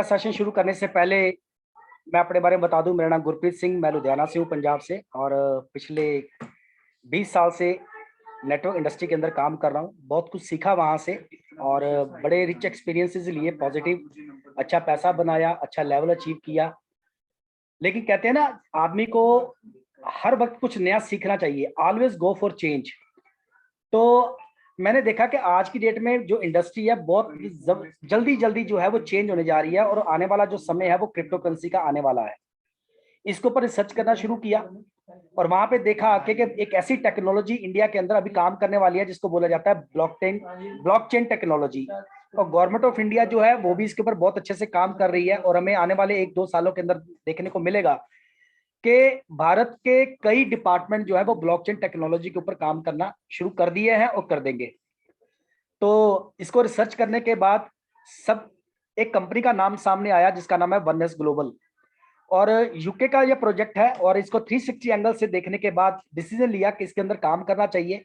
Session शुरू करने से पहले मैं अपने बारे में बता दूं। मेरा नाम गुरप्रीत सिंह, मैं लुधियाना से हूँ, पंजाब से, और पिछले 20 साल से नेटवर्क इंडस्ट्री के अंदर काम कर रहा हूँ। बहुत कुछ सीखा वहाँ से और बड़े रिच एक्सपीरियंसेस लिए, पॉजिटिव, अच्छा पैसा बनाया, अच्छा लेवल अचीव किया। लेकिन कहते हैं ना, आदमी को हर वक्त कुछ नया सीखना चाहिए, ऑलवेज गो फॉर चेंज। तो मैंने देखा कि आज की डेट में जो इंडस्ट्री है बहुत जल्दी जल्दी जो है वो चेंज होने जा रही है, और आने वाला जो समय है वो क्रिप्टो करेंसी का आने वाला है। इसके ऊपर रिसर्च करना शुरू किया और वहां पे देखा कि एक ऐसी टेक्नोलॉजी इंडिया के अंदर अभी काम करने वाली है जिसको बोला जाता है ब्लॉकचेन टेक्नोलॉजी। और गवर्नमेंट ऑफ इंडिया जो है वो भी इसके ऊपर बहुत अच्छे से काम कर रही है, और हमें आने वाले 1-2 सालों के अंदर देखने को मिलेगा कि भारत के कई डिपार्टमेंट जो है वो ब्लॉकचेन टेक्नोलॉजी के ऊपर काम करना शुरू कर दिए हैं और कर देंगे। तो इसको रिसर्च करने के बाद सब एक कंपनी का नाम सामने आया जिसका नाम है वननेस ग्लोबल, और यूके का ये प्रोजेक्ट है। और इसको 360 एंगल से देखने के बाद डिसीजन लिया कि इसके अंदर काम करना चाहिए,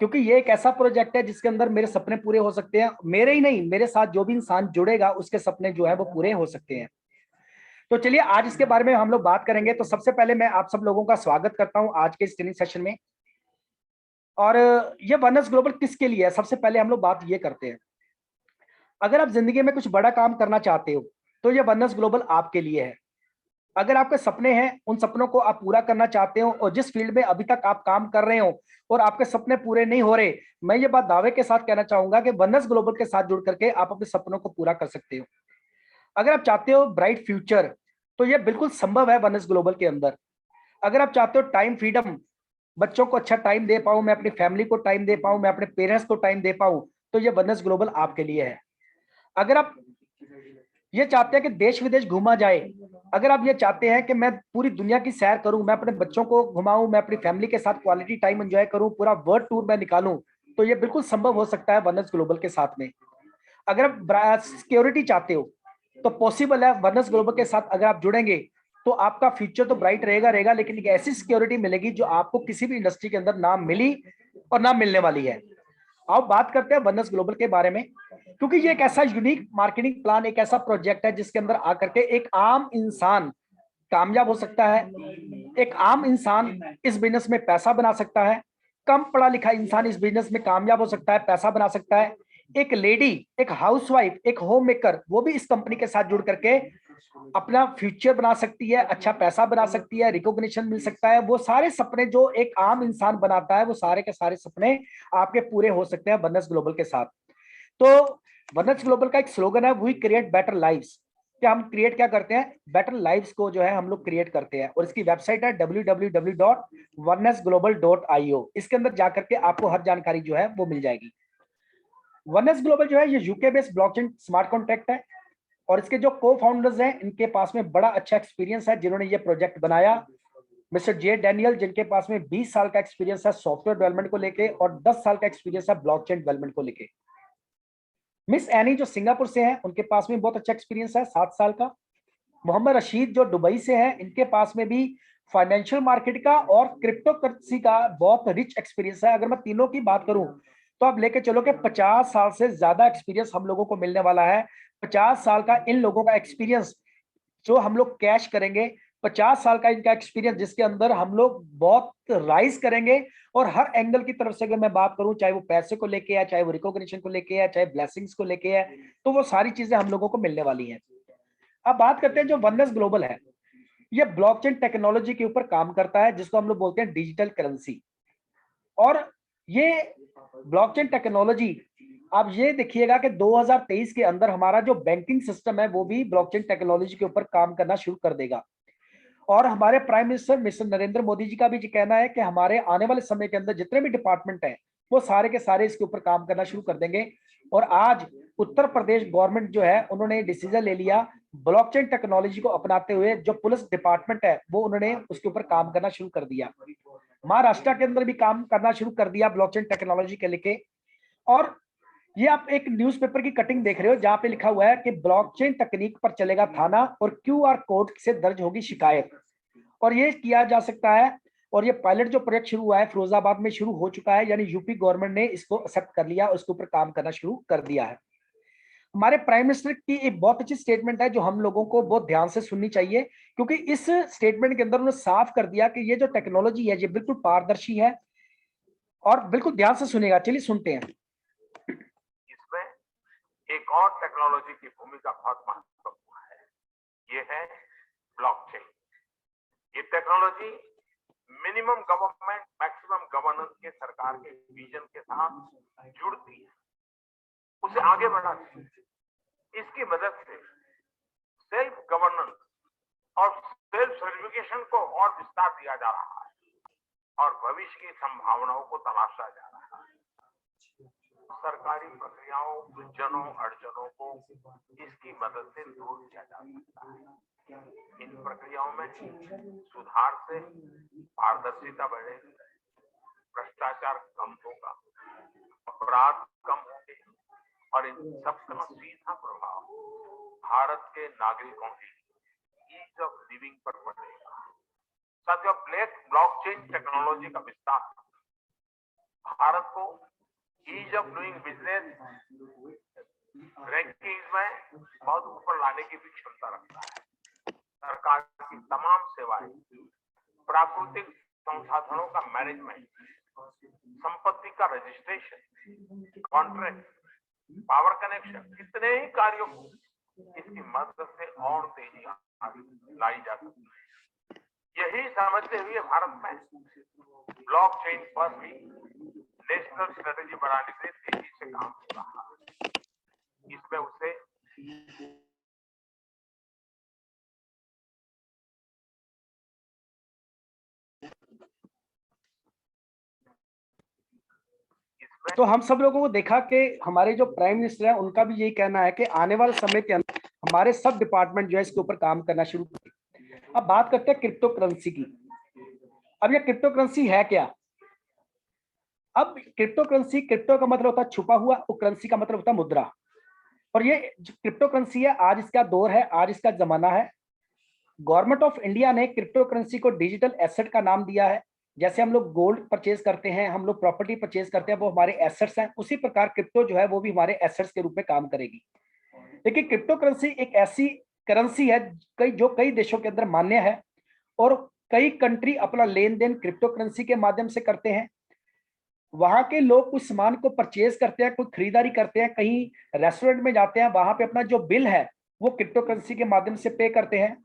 क्योंकि ये एक ऐसा प्रोजेक्ट है जिसके अंदर मेरे सपने पूरे हो सकते हैं। मेरे ही नहीं, मेरे साथ जो भी इंसान जुड़ेगा उसके सपने जो है वो पूरे हो सकते हैं। तो चलिए आज इसके बारे में हम लोग बात करेंगे। तो सबसे पहले मैं आप सब लोगों का स्वागत करता हूं आज के इस ट्रेनिंग सेशन में। और ये वननेस ग्लोबल किसके लिए है, सबसे पहले हम लोग बात ये करते हैं। अगर आप जिंदगी में कुछ बड़ा काम करना चाहते हो तो ये वननेस ग्लोबल आपके लिए है। अगर आपके सपने हैं, उन सपनों को आप पूरा करना चाहते हो, और जिस फील्ड में अभी तक आप काम कर रहे हो और आपके सपने पूरे नहीं हो रहे, मैं ये बात दावे के साथ कहना चाहूंगा कि वननेस ग्लोबल के साथ जुड़ करके आप अपने सपनों को पूरा कर सकते हो। अगर आप चाहते हो ब्राइट फ्यूचर, तो ये बिल्कुल संभव है वननेस ग्लोबल के अंदर। अगर आप चाहते हो टाइम फ्रीडम, बच्चों को अच्छा टाइम दे पाऊं, मैं अपनी फैमिली को टाइम दे पाऊं, मैं अपने पेरेंट्स को टाइम दे पाऊं, तो ये वननेस ग्लोबल आपके लिए है। अगर आप ये चाहते हैं कि देश विदेश घूमा जाए, अगर आप ये चाहते हैं कि मैं पूरी दुनिया की सैर करूं, मैं अपने बच्चों को घुमाऊं, मैं अपनी फैमिली के साथ क्वालिटी टाइम एंजॉय करूं, पूरा वर्ल्ड टूर में निकालूं, तो ये बिल्कुल संभव हो सकता है वननेस ग्लोबल के साथ में। अगर आप सिक्योरिटी चाहते हो तो पॉसिबल है वननेस ग्लोबल के साथ। अगर आप जुड़ेंगे तो आपका फ्यूचर तो ब्राइट रहेगा रहेगा, लेकिन एक ऐसी सिक्योरिटी मिलेगी जो आपको किसी भी इंडस्ट्री के अंदर ना मिली और ना मिलने वाली है। आओ बात करते हैं वननेस ग्लोबल के बारे में, क्योंकि ये एक ऐसा यूनिक मार्केटिंग प्लान, एक ऐसा प्रोजेक्ट है जिसके अंदर आकर के एक आम इंसान कामयाब हो सकता है। एक आम इंसान इस बिजनेस में पैसा बना सकता है। कम पढ़ा लिखा इंसान इस बिजनेस में कामयाब हो सकता है, पैसा बना सकता है। एक लेडी, एक हाउसवाइफ, एक होम मेकर, वो भी इस कंपनी के साथ जुड़ करके अपना फ्यूचर बना सकती है, अच्छा पैसा बना सकती है, रिकॉग्निशन मिल सकता है। वो सारे सपने जो एक आम इंसान बनाता है, वो सारे के सारे सपने आपके पूरे हो सकते हैं वननेस ग्लोबल के साथ। तो वननेस ग्लोबल का एक स्लोगन है, वी क्रिएट बेटर लाइव्स। कि हम क्रिएट क्या करते हैं, बेटर लाइव्स को जो है हम लोग क्रिएट करते हैं। और इसकी वेबसाइट है www.onenessglobal.io। इसके अंदर जाकर के आपको हर जानकारी जो है वो मिल जाएगी। वननेस ग्लोबल जो है ये UK based blockchain smart contract है, और इसके जो को फाउंडर्स हैं इनके पास में बड़ा अच्छा एक्सपीरियंस है जिन्होंने ये प्रोजेक्ट बनाया। मिस्टर जे डैनियल, जिनके पास में 20 साल का एक्सपीरियंस है सॉफ्टवेयर डेवलपमेंट को लेके, और 10 साल का एक्सपीरियंस है ब्लॉकचेन डेवलपमेंट को लेके। मिस एनी जो सिंगापुर से हैं, उनके पास में बहुत अच्छा एक्सपीरियंस है 7 साल का। मोहम्मद रशीद जो दुबई से हैं, इनके पास में भी फाइनेंशियल मार्केट का और क्रिप्टो करेंसी का बहुत रिच एक्सपीरियंस है। अगर मैं तीनों की बात करूं तो आप लेके चलो कि 50 साल से ज्यादा एक्सपीरियंस हम लोगों को मिलने वाला है। 50 साल का इन लोगों का एक्सपीरियंस जो हम लोग कैश करेंगे, 50 साल का इनका एक्सपीरियंस जिसके अंदर हम लोग बहुत राइज करेंगे। और हर एंगल की तरफ से अगर मैं बात करूं, चाहे वो पैसे को लेके है, चाहे वो रिकॉग्निशन को लेके है, चाहे ब्लेसिंग्स को लेके है, तो वो सारी चीजें हम लोगों को मिलने वाली हैं। अब बात करते हैं जो वननेस ग्लोबल है, ये ब्लॉकचेन टेक्नोलॉजी के ऊपर काम करता है जिसको हम लोग बोलते हैं डिजिटल करेंसी। और ये ब्लॉकचेन टेक्नोलॉजी, आप ये देखिएगा कि 2023 के अंदर हमारा जो बैंकिंग सिस्टम है वो भी ब्लॉकचेन टेक्नोलॉजी के ऊपर काम करना शुरू कर देगा। और हमारे prime minister mister Narendra Modi ji का भी कहना है कि हमारे आने वाले समय के अंदर जितने भी डिपार्टमेंट हैं वो सारे के सारे इसके ऊपर काम करना शुरू कर देंगे। और आज उत्तर प्रदेश गवर्नमेंट जो है उन्होंने डिसीजन ले लिया ब्लॉकचेन टेक्नोलॉजी को अपनाते हुए, जो पुलिस डिपार्टमेंट है वो उन्होंने उसके ऊपर काम करना शुरू कर दिया। महाराष्ट्र के अंदर भी काम करना शुरू कर दिया ब्लॉकचेन टेक्नोलॉजी के लेके। और ये आप एक न्यूज़पेपर की कटिंग देख रहे हो जहां पे लिखा हुआ है कि ब्लॉकचेन तकनीक पर चलेगा थाना और क्यूआर कोड से दर्ज होगी शिकायत। और ये किया जा सकता है। और ये पायलट जो प्रोजेक्ट शुरू हुआ है फिरोजाबाद में शुरू हो चुका है, यानी यूपी गवर्नमेंट ने इसको एक्सेप्ट कर लिया, उसके ऊपर काम करना शुरू कर दिया है। हमारे प्राइम मिनिस्टर की एक बहुत अच्छी स्टेटमेंट है जो हम लोगों को बहुत ध्यान से सुननी चाहिए, क्योंकि इस स्टेटमेंट के अंदर उन्होंने साफ कर दिया कि ये जो टेक्नोलॉजी है ये बिल्कुल पारदर्शी है, और बिल्कुल ध्यान से सुनेगा। चलिए सुनते हैं। इसमें एक और टेक्नोलॉजी की भूमिका बहुत महत्वपूर्ण है, ये है ब्लॉकचेन। ये technology minimum government maximum governance के सरकार के विजन के साथ जुड़ती है, उसे आगे बढ़ाती है। इसकी मदद से सेल्फ गवर्नेंस और सेल्फ सर्टिफिकेशन को और विस्तार दिया जा रहा है और भविष्य की संभावनाओं को तलाशा जा रहा है। सरकारी प्रक्रियाओं, उलझनों, अड़चनों को इसकी मदद से दूर किया जा सकता है। इन प्रक्रियाओं में सुधार से पारदर्शिता बढ़ेगी, भ्रष्टाचार कम होगा, अपराध कम होंगे और इन सबका सीधा प्रभाव भारत के नागरिकों की ईज ऑफ लिविंग पर पड़ेगा। साथियों, ब्लॉकचेन टेक्नोलॉजी का विस्तार भारत को ease of doing business ranking में बहुत ऊपर लाने की भी क्षमता रखता है। सरकार की तमाम सेवाएं, प्राकृतिक संसाधनों का मैनेजमेंट, संपत्ति का रजिस्ट्रेशन, कॉन्ट्रैक्ट, पावर कनेक्शन, कितने ही कार्यों को इसकी मदद से और तेजी लाई जा सकती है। यही समझते हुए भारत में ब्लॉकचेन पर भी नेशनल स्ट्रेटेजी बनाने के लिए तेजी से काम हो रहा है। इसमें उसे तो हम सब लोगों को देखा कि हमारे जो प्राइम मिनिस्टर है उनका भी यही कहना है कि आने वाले समय के अंदर हमारे सब डिपार्टमेंट जो है इसके ऊपर काम करना शुरू करें। अब बात करते हैं क्रिप्टो करेंसी की। अब ये क्रिप्टो करेंसी है क्या? अब क्रिप्टो करेंसी, क्रिप्टो का मतलब होता है छुपा हुआ, और करेंसी का मतलब होता है मुद्रा। और ये क्रिप्टो करेंसी है, आज इसका दौर है, आज इसका जमाना है। गवर्नमेंट ऑफ इंडिया ने क्रिप्टो करेंसी को डिजिटल एसेट का नाम दिया है। जैसे हम लोग गोल्ड परचेज करते हैं, हम लोग प्रॉपर्टी परचेज करते हैं, वो हमारे एसेट्स हैं, उसी प्रकार क्रिप्टो जो है वो भी हमारे एसेट्स के रूप में काम करेगी। लेकिन क्रिप्टो करेंसी एक ऐसी करेंसी है जो कई देशों के अंदर मान्य है, और कई कंट्री अपना लेन देन क्रिप्टो करेंसी के माध्यम से करते हैं। वहां के लोग कुछ सामान को परचेज करते हैं, कोई खरीदारी करते हैं, कहीं रेस्टोरेंट में जाते हैं, वहां पे अपना जो बिल है वो क्रिप्टो करेंसी के माध्यम से पे करते हैं।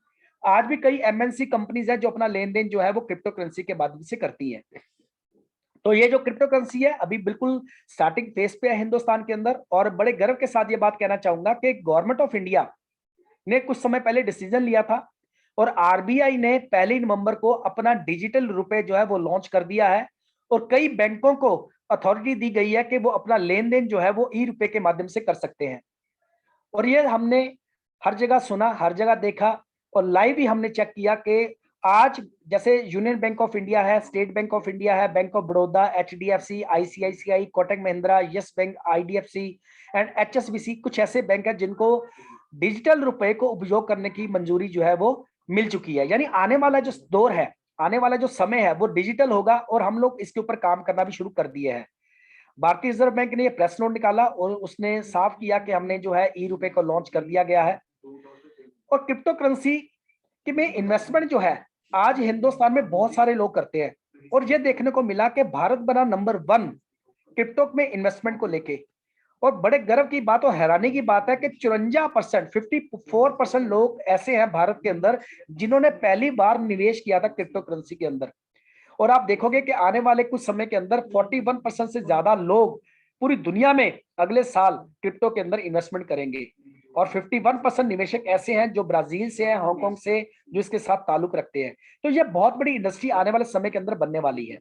आज भी कई एमएनसी कंपनीज है जो अपना लेन देन जो है वो क्रिप्टो करेंसी के माध्यम से करती है। तो ये जो क्रिप्टो करेंसी है अभी बिल्कुल स्टार्टिंग फेज पे है हिंदुस्तान के अंदर, और बड़े गर्व के साथ ये बात कहना चाहूंगा कि गवर्नमेंट ऑफ इंडिया ने कुछ समय पहले डिसीजन लिया था, और आरबीआई ने 1 नवंबर को अपना डिजिटल रुपए जो है वो लॉन्च कर दिया है, और कई बैंकों को अथॉरिटी दी गई है कि वो अपना लेन देन जो है वो ई रुपए के माध्यम से कर सकते हैं। और ये हमने हर जगह सुना, हर जगह देखा, और लाइव ही हमने चेक किया कि आज जैसे यूनियन बैंक ऑफ इंडिया है, स्टेट बैंक ऑफ इंडिया है, bank of Baroda, HDFC, ICICI, Kotak Mahindra, yes bank, IDFC and HSBC, कुछ ऐसे बैंक है जिनको डिजिटल रुपए को उपयोग करने की मंजूरी जो है वो मिल चुकी है। यानी आने वाला जो दौर है, आने वाला जो समय है वो डिजिटल होगा, और हम लोग इसके ऊपर काम करना भी शुरू कर दिए हैं। भारतीय रिजर्व बैंक ने प्रेस नोट निकाला और उसने साफ किया कि हमने जो है ई रुपए को लॉन्च कर दिया गया है। और क्रिप्टो करेंसी कि में इन्वेस्टमेंट जो है आज हिंदुस्तान में बहुत सारे लोग करते हैं, और ये देखने को मिला कि भारत बना नंबर 1 क्रिप्टो में इन्वेस्टमेंट को लेके। और बड़े गर्व की बात और हैरानी की बात है कि 54%, 54% लोग ऐसे हैं भारत के अंदर जिन्होंने पहली बार निवेश किया था क्रिप्टो करेंसी के अंदर। और आप देखोगे कि आने वाले कुछ समय के अंदर 41% से ज्यादा लोग पूरी दुनिया में अगले साल क्रिप्टो के अंदर इन्वेस्टमेंट करेंगे, और 51% निवेशक ऐसे हैं जो ब्राजील से हैं, हांगकांग से, जो इसके साथ ताल्लुक रखते हैं। तो ये बहुत बड़ी इंडस्ट्री आने वाले समय के अंदर बनने वाली है।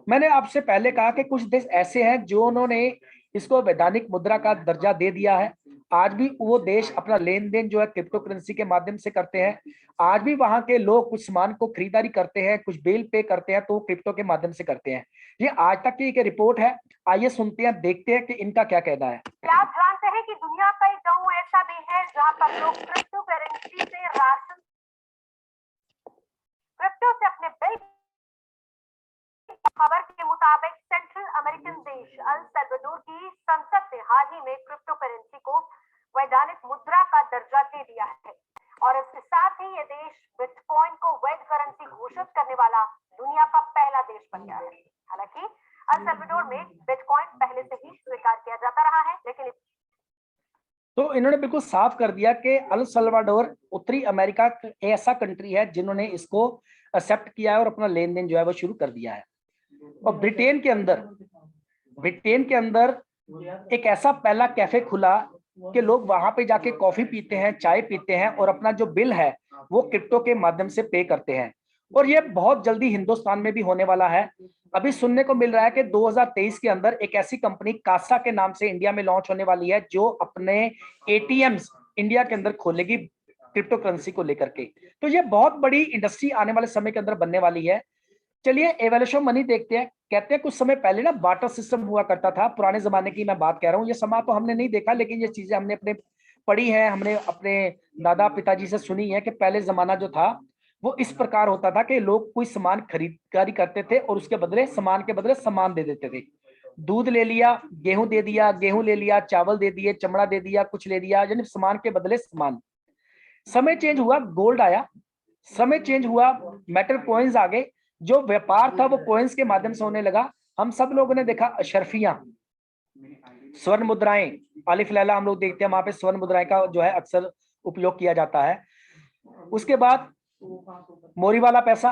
मैंने आपसे पहले कहा कि कुछ देश ऐसे हैं जो उन्होंने इसको वैधानिक मुद्रा का दर्जा दे दिया है। आज भी वो देश अपना लेन देन जो है क्रिप्टो करेंसी के माध्यम से करते हैं। आज भी वहां के लोग कुछ सामान को खरीदारी करते हैं, कुछ बिल पे करते हैं, तो वो क्रिप्टो के माध्यम से करते हैं। ये आज तक की एक रिपोर्ट है, आइए सुनते हैं, देखते हैं कि इनका क्या कहना है। क्या आप जानते हैं कि दुनिया का एक गांव ऐसा भी है जहां पर लोग क्रिप्टो करेंसी से राशन, क्रिप्टो से अपने बिल। खबर के मुताबिक सेंट्रल अमेरिकन देश अल सल्वाडोर की संसद ने हाल ही में क्रिप्टो करेंसी को वैधानिक मुद्रा का दर्जा दे दिया है और इसके साथ ही ये देश बिटकॉइन को वैध करेंसी घोषित करने वाला दुनिया का पहला देश बन गया है। हालांकि अल सल्वाडोर में बिटकॉइन पहले से ही स्वीकार किया जाता रहा है, लेकिन तो इन्होंने बिल्कुल साफ कर दिया कि अल सल्वाडोर उत्तरी अमेरिका ऐसा कंट्री है जिन्होंने इसको एक्सेप्ट किया है और अपना लेन देन जो है वो शुरू कर दिया है। और ब्रिटेन के अंदर एक ऐसा पहला कैफे खुला कि लोग वहां पे जाके कॉफी पीते हैं, चाय पीते हैं और अपना जो बिल है वो क्रिप्टो के माध्यम से पे करते हैं। और ये बहुत जल्दी हिंदुस्तान में भी होने वाला है। अभी सुनने को मिल रहा है कि 2023 के अंदर एक ऐसी कंपनी कासा के नाम से इंडिया में लॉन्च होने वाली है जो अपने एटीएम्स इंडिया के अंदर खोलेगी क्रिप्टो करेंसी को लेकर के। तो ये बहुत बड़ी इंडस्ट्री आने वाले समय के अंदर बनने वाली है। चलिए एवोल्यूशन मनी देखते हैं। कहते हैं कुछ समय पहले ना बार्टर सिस्टम हुआ करता था, पुराने जमाने की मैं बात कह रहा हूँ। ये समा तो हमने नहीं देखा, लेकिन ये चीजें हमने अपने पढ़ी है, हमने अपने दादा पिताजी से सुनी है कि पहले जमाना जो था वो इस प्रकार होता था कि लोग कोई सामान खरीदारी करते थे और उसके बदले सामान के बदले सामान दे देते थे। दूध ले लिया, गेहूं दे दिया, गेहूं ले लिया, चावल दे दिए, चमड़ा दे दिया, कुछ ले दिया, यानी सामान के बदले सामान। समय चेंज हुआ, गोल्ड आया, समय चेंज हुआ, मेटल कॉइन्स आ गए, जो व्यापार था वो कॉइन्स के माध्यम से होने लगा। हम सब लोगों ने देखा अशरफियां, स्वर्ण मुद्राएं, अलिफ लैला हम लोग देखते हैं, वहां पे स्वर्ण मुद्राएं का जो है अक्सर उपयोग किया जाता है। उसके बाद मोरी वाला पैसा,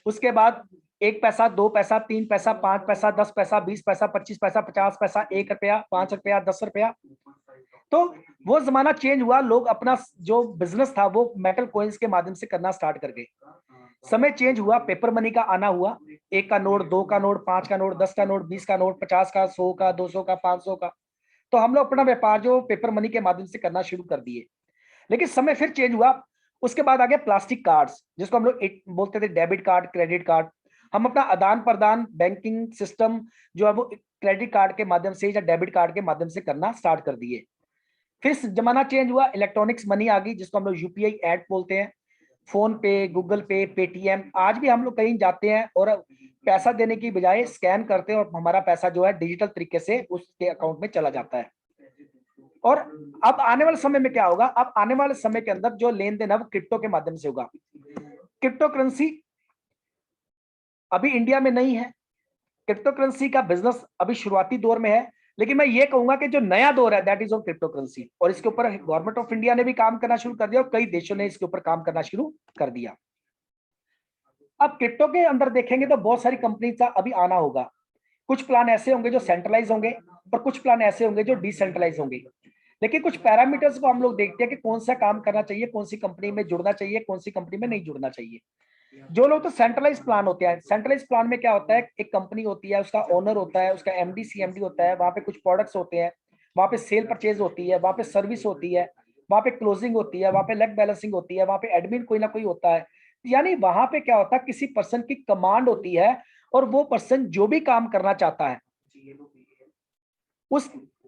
उसके बाद 1 पैसा, 2 पैसा, 3 पैसा, 5 पैसा, 10 पैसा, 20 पैसा, 25 पैसा, 50 पैसा, 1 रुपया, 5 रुपया, 10 रुपया। तो वो जमाना चेंज हुआ, लोग अपना जो बिजनेस था वो मेटल कॉइन्स के माध्यम से करना स्टार्ट कर गए। समय चेंज हुआ, पेपर मनी का आना हुआ, 1 का नोट, 2 का नोट, 5 का नोट, 10 का नोट, 20 का नोट, 50 का, 100 का, 200 का, 500 का। तो हम लोग अपना व्यापार जो पेपर मनी के माध्यम से करना शुरू कर दिए। लेकिन समय फिर चेंज हुआ। उसके बाद आ गया प्लास्टिक कार्ड्स, जिसको हम लोग बोलते थे डेबिट कार्ड, क्रेडिट कार्ड। हम अपना आदान प्रदान बैंकिंग सिस्टम जो है वो क्रेडिट कार्ड के माध्यम से या डेबिट कार्ड के माध्यम से करना स्टार्ट कर दिए। फिर जमाना चेंज हुआ, इलेक्ट्रॉनिक्स मनी आ गई, जिसको हम लोग यूपीआई ऐड बोलते हैं। फोन पे, गूगल पे, पेटीएम, आज भी हम लोग कहीं जाते हैं और पैसा देने की बजाय स्कैन करते हैं और हमारा पैसा जो है डिजिटल तरीके से उसके अकाउंट में चला जाता है। और अब आने वाले समय में क्या होगा? अब आने वाले समय के अंदर जो लेन देन है वो क्रिप्टो के माध्यम से होगा। क्रिप्टो करेंसी अभी इंडिया में नहीं है, क्रिप्टो करेंसी का बिजनेस अभी शुरुआती दौर में है, लेकिन मैं ये कहूंगा कि जो नया दौर है that is on crypto currency. और इसके ऊपर गवर्नमेंट ऑफ इंडिया ने भी काम करना शुरू कर दिया और कई देशों ने इसके ऊपर काम करना शुरू कर दिया। अब क्रिप्टो के अंदर देखेंगे तो बहुत सारी कंपनी का अभी आना होगा। कुछ प्लान ऐसे होंगे जो सेंट्रलाइज होंगे और कुछ प्लान ऐसे होंगे जो डिसेंट्रलाइज होंगे। लेकिन कुछ पैरामीटर्स को हम लोग देखते हैं कि कौन सा काम करना चाहिए, कौन सी कंपनी में जुड़ना चाहिए, कौन सी कंपनी में नहीं जुड़ना चाहिए। जो लोग तो सेंट्रलाइज प्लान होते हैं, सेंट्रलाइज प्लान में क्या होता है, एक कंपनी होती है, उसका ओनर होता है, उसका एमडी सीएमडी होता है, वहां पे कुछ प्रोडक्ट्स होते हैं, वहां पे सेल परचेज होती है, वहां पे सर्विस होती है, वहां पे क्लोजिंग होती है, वहां पे लेग बैलेंसिंग होती है, वहां पे एडमिन कोई ना कोई होता है। यानी वहां पे क्या होता है, किसी पर्सन की कमांड होती है और वो पर्सन जो भी काम करना चाहता है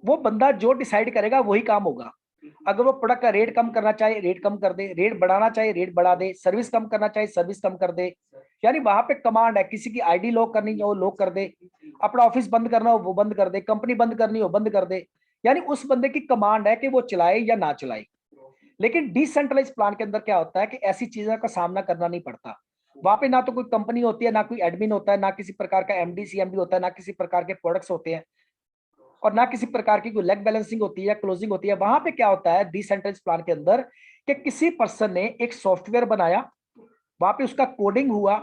वो बंदा जो डिसाइड करेगा वही काम होगा। अगर वो प्रोडक्ट का रेट कम करना चाहे रेट कम कर दे, रेट बढ़ाना चाहे रेट बढ़ा दे, सर्विस कम करना चाहे सर्विस कम कर दे। यानी वहां पे कमांड है, किसी की आईडी लॉक करनी हो लॉक कर दे, अपना ऑफिस बंद करना हो वो बंद कर दे, कंपनी बंद करनी हो बंद कर दे। यानी उस बंदे की कमांड है कि वो चलाए या ना चलाए। लेकिन डिसेंट्रलाइज प्लान के अंदर क्या होता है कि ऐसी चीजों का सामना करना नहीं पड़ता। वहां पे ना तो कोई कंपनी होती है, ना कोई एडमिन होता है, ना किसी प्रकार का एमडी सीएमडी होता है, ना किसी प्रकार के प्रोडक्ट्स होते हैं और ना किसी प्रकार की कोई लेग बैलेंसिंग होती है, क्लोजिंग होती है। वहां पे क्या होता है डिसेंट्रलाइज्ड प्लान के अंदर कि किसी पर्सन ने एक सॉफ्टवेयर बनाया, वहां पे उसका कोडिंग हुआ,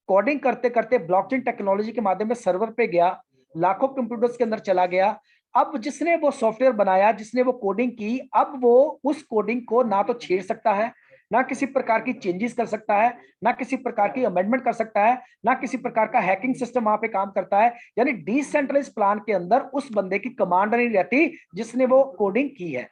कोडिंग करते करते ब्लॉकचेन टेक्नोलॉजी के माध्यम से सर्वर पे गया, लाखों कंप्यूटर्स के अंदर चला गया। अब जिसने वो सॉफ्टवेयर बनाया, जिसने वो कोडिंग की, अब वो उस कोडिंग को ना तो छेड़ सकता है, ना किसी प्रकार की चेंजेस कर सकता है, ना किसी प्रकार की अमेंडमेंट कर सकता है, ना किसी प्रकार का हैकिंग सिस्टम वहां पे काम करता है। यानी डिसेंट्रलाइज्ड प्लान के अंदर उस बंदे की कमांड नहीं रहती जिसने वो कोडिंग की है।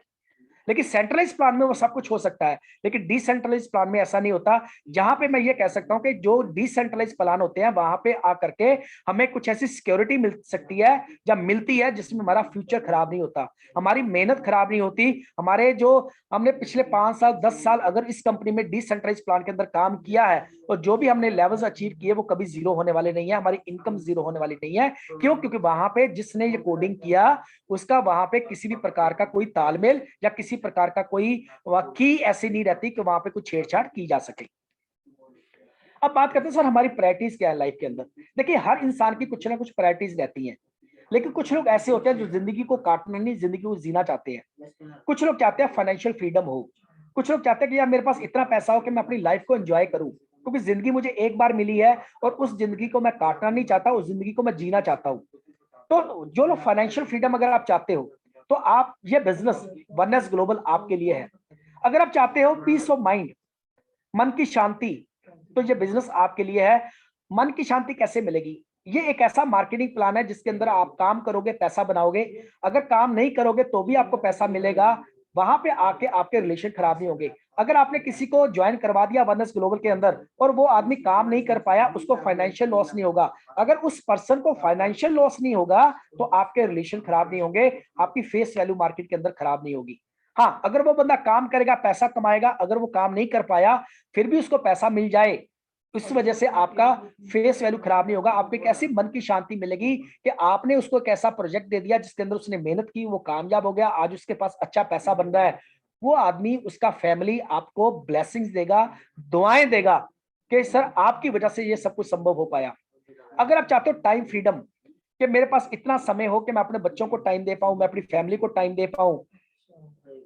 लेकिन सेंट्रलाइज प्लान में वो सब कुछ हो सकता है, लेकिन डिसेंट्रलाइज प्लान में ऐसा नहीं होता। जहां पे मैं ये कह सकता हूं कि जो डिसेंट्रलाइज प्लान होते हैं वहां पे आकर के हमें कुछ ऐसी सिक्योरिटी मिल सकती है, जब मिलती है, जिसमें हमारा फ्यूचर खराब नहीं होता, हमारी मेहनत खराब नहीं होती। हमारे जो हमने पिछले 5 साल 10 साल अगर इस कंपनी में डिसेंट्रलाइज प्लान के अंदर काम किया है, और जो भी हमने लेवल्स अचीव किए वो कभी जीरो होने वाले नहीं है, हमारी इनकम जीरो होने वाली नहीं है। क्यों? क्योंकि वहां पे जिसने ये कोडिंग किया उसका वहां पे किसी भी प्रकार का कोई तालमेल या किसी प्रकार का कोई की ऐसी नहीं रहती कि वहां पे कुछ छेड़छाड़ की जा सके। अब बात करते हैं सर हमारी प्रायोरिटीज क्या है लाइफ के अंदर। देखिए हर इंसान की कुछ ना कुछ प्रायोरिटीज रहती हैं, लेकिन कुछ लोग ऐसे होते हैं जो जिंदगी को काटना नहीं, जिंदगी को जीना चाहते हैं। कुछ लोग चाहते हैं फाइनेंशियल फ्रीडम हो, कुछ लोग चाहते हैं कि यार मेरे पास इतना पैसा हो कि मैं अपनी लाइफ को एंजॉय करूं, क्योंकि जिंदगी मुझे एक बार मिली है और उस जिंदगी को मैं काटना नहीं चाहता, उस जिंदगी को मैं जीना चाहता हूं। तो जो लोग फाइनेंशियल फ्रीडम अगर आप चाहते हो तो आप ये बिजनेस वनएस ग्लोबल आपके लिए है। अगर आप चाहते हो पीस ऑफ माइंड, मन की शांति, तो ये बिजनेस आपके लिए है। मन की शांति कैसे मिलेगी? ये एक ऐसा मार्केटिंग प्लान है जिसके अंदर आप काम करोगे पैसा बनाओगे, अगर काम नहीं करोगे तो भी आपको पैसा मिलेगा, वहां पे आके आपके रिलेशन खराब नहीं होंगे। अगर आपने किसी को ज्वाइन करवा दिया वनएस ग्लोबल के अंदर और वो आदमी काम नहीं कर पाया, उसको फाइनेंशियल लॉस नहीं होगा। अगर उस पर्सन को फाइनेंशियल लॉस नहीं होगा तो आपके रिलेशन खराब नहीं होंगे, आपकी फेस वैल्यू मार्केट के अंदर खराब नहीं होगी। हाँ, अगर वो बंदा काम करेगा पैसा कमाएगा, अगर वो काम नहीं कर पाया फिर भी उसको पैसा मिल जाए, इस वजह से आपका फेस वैल्यू खराब नहीं होगा। आपको एक ऐसी मन की शांति मिलेगी कि आपने उसको एक ऐसा प्रोजेक्ट दे दिया जिसके अंदर उसने मेहनत की, वो कामयाब हो गया, आज उसके पास अच्छा पैसा बन रहा है। वो आदमी, उसका फैमिली आपको ब्लेसिंग्स देगा, दुआएं देगा कि सर आपकी वजह से ये सब कुछ संभव हो पाया। अगर आप चाहते हो टाइम फ्रीडम, कि मेरे पास इतना समय हो कि मैं अपने बच्चों को टाइम दे पाऊं, मैं अपनी फैमिली को टाइम दे पाऊं,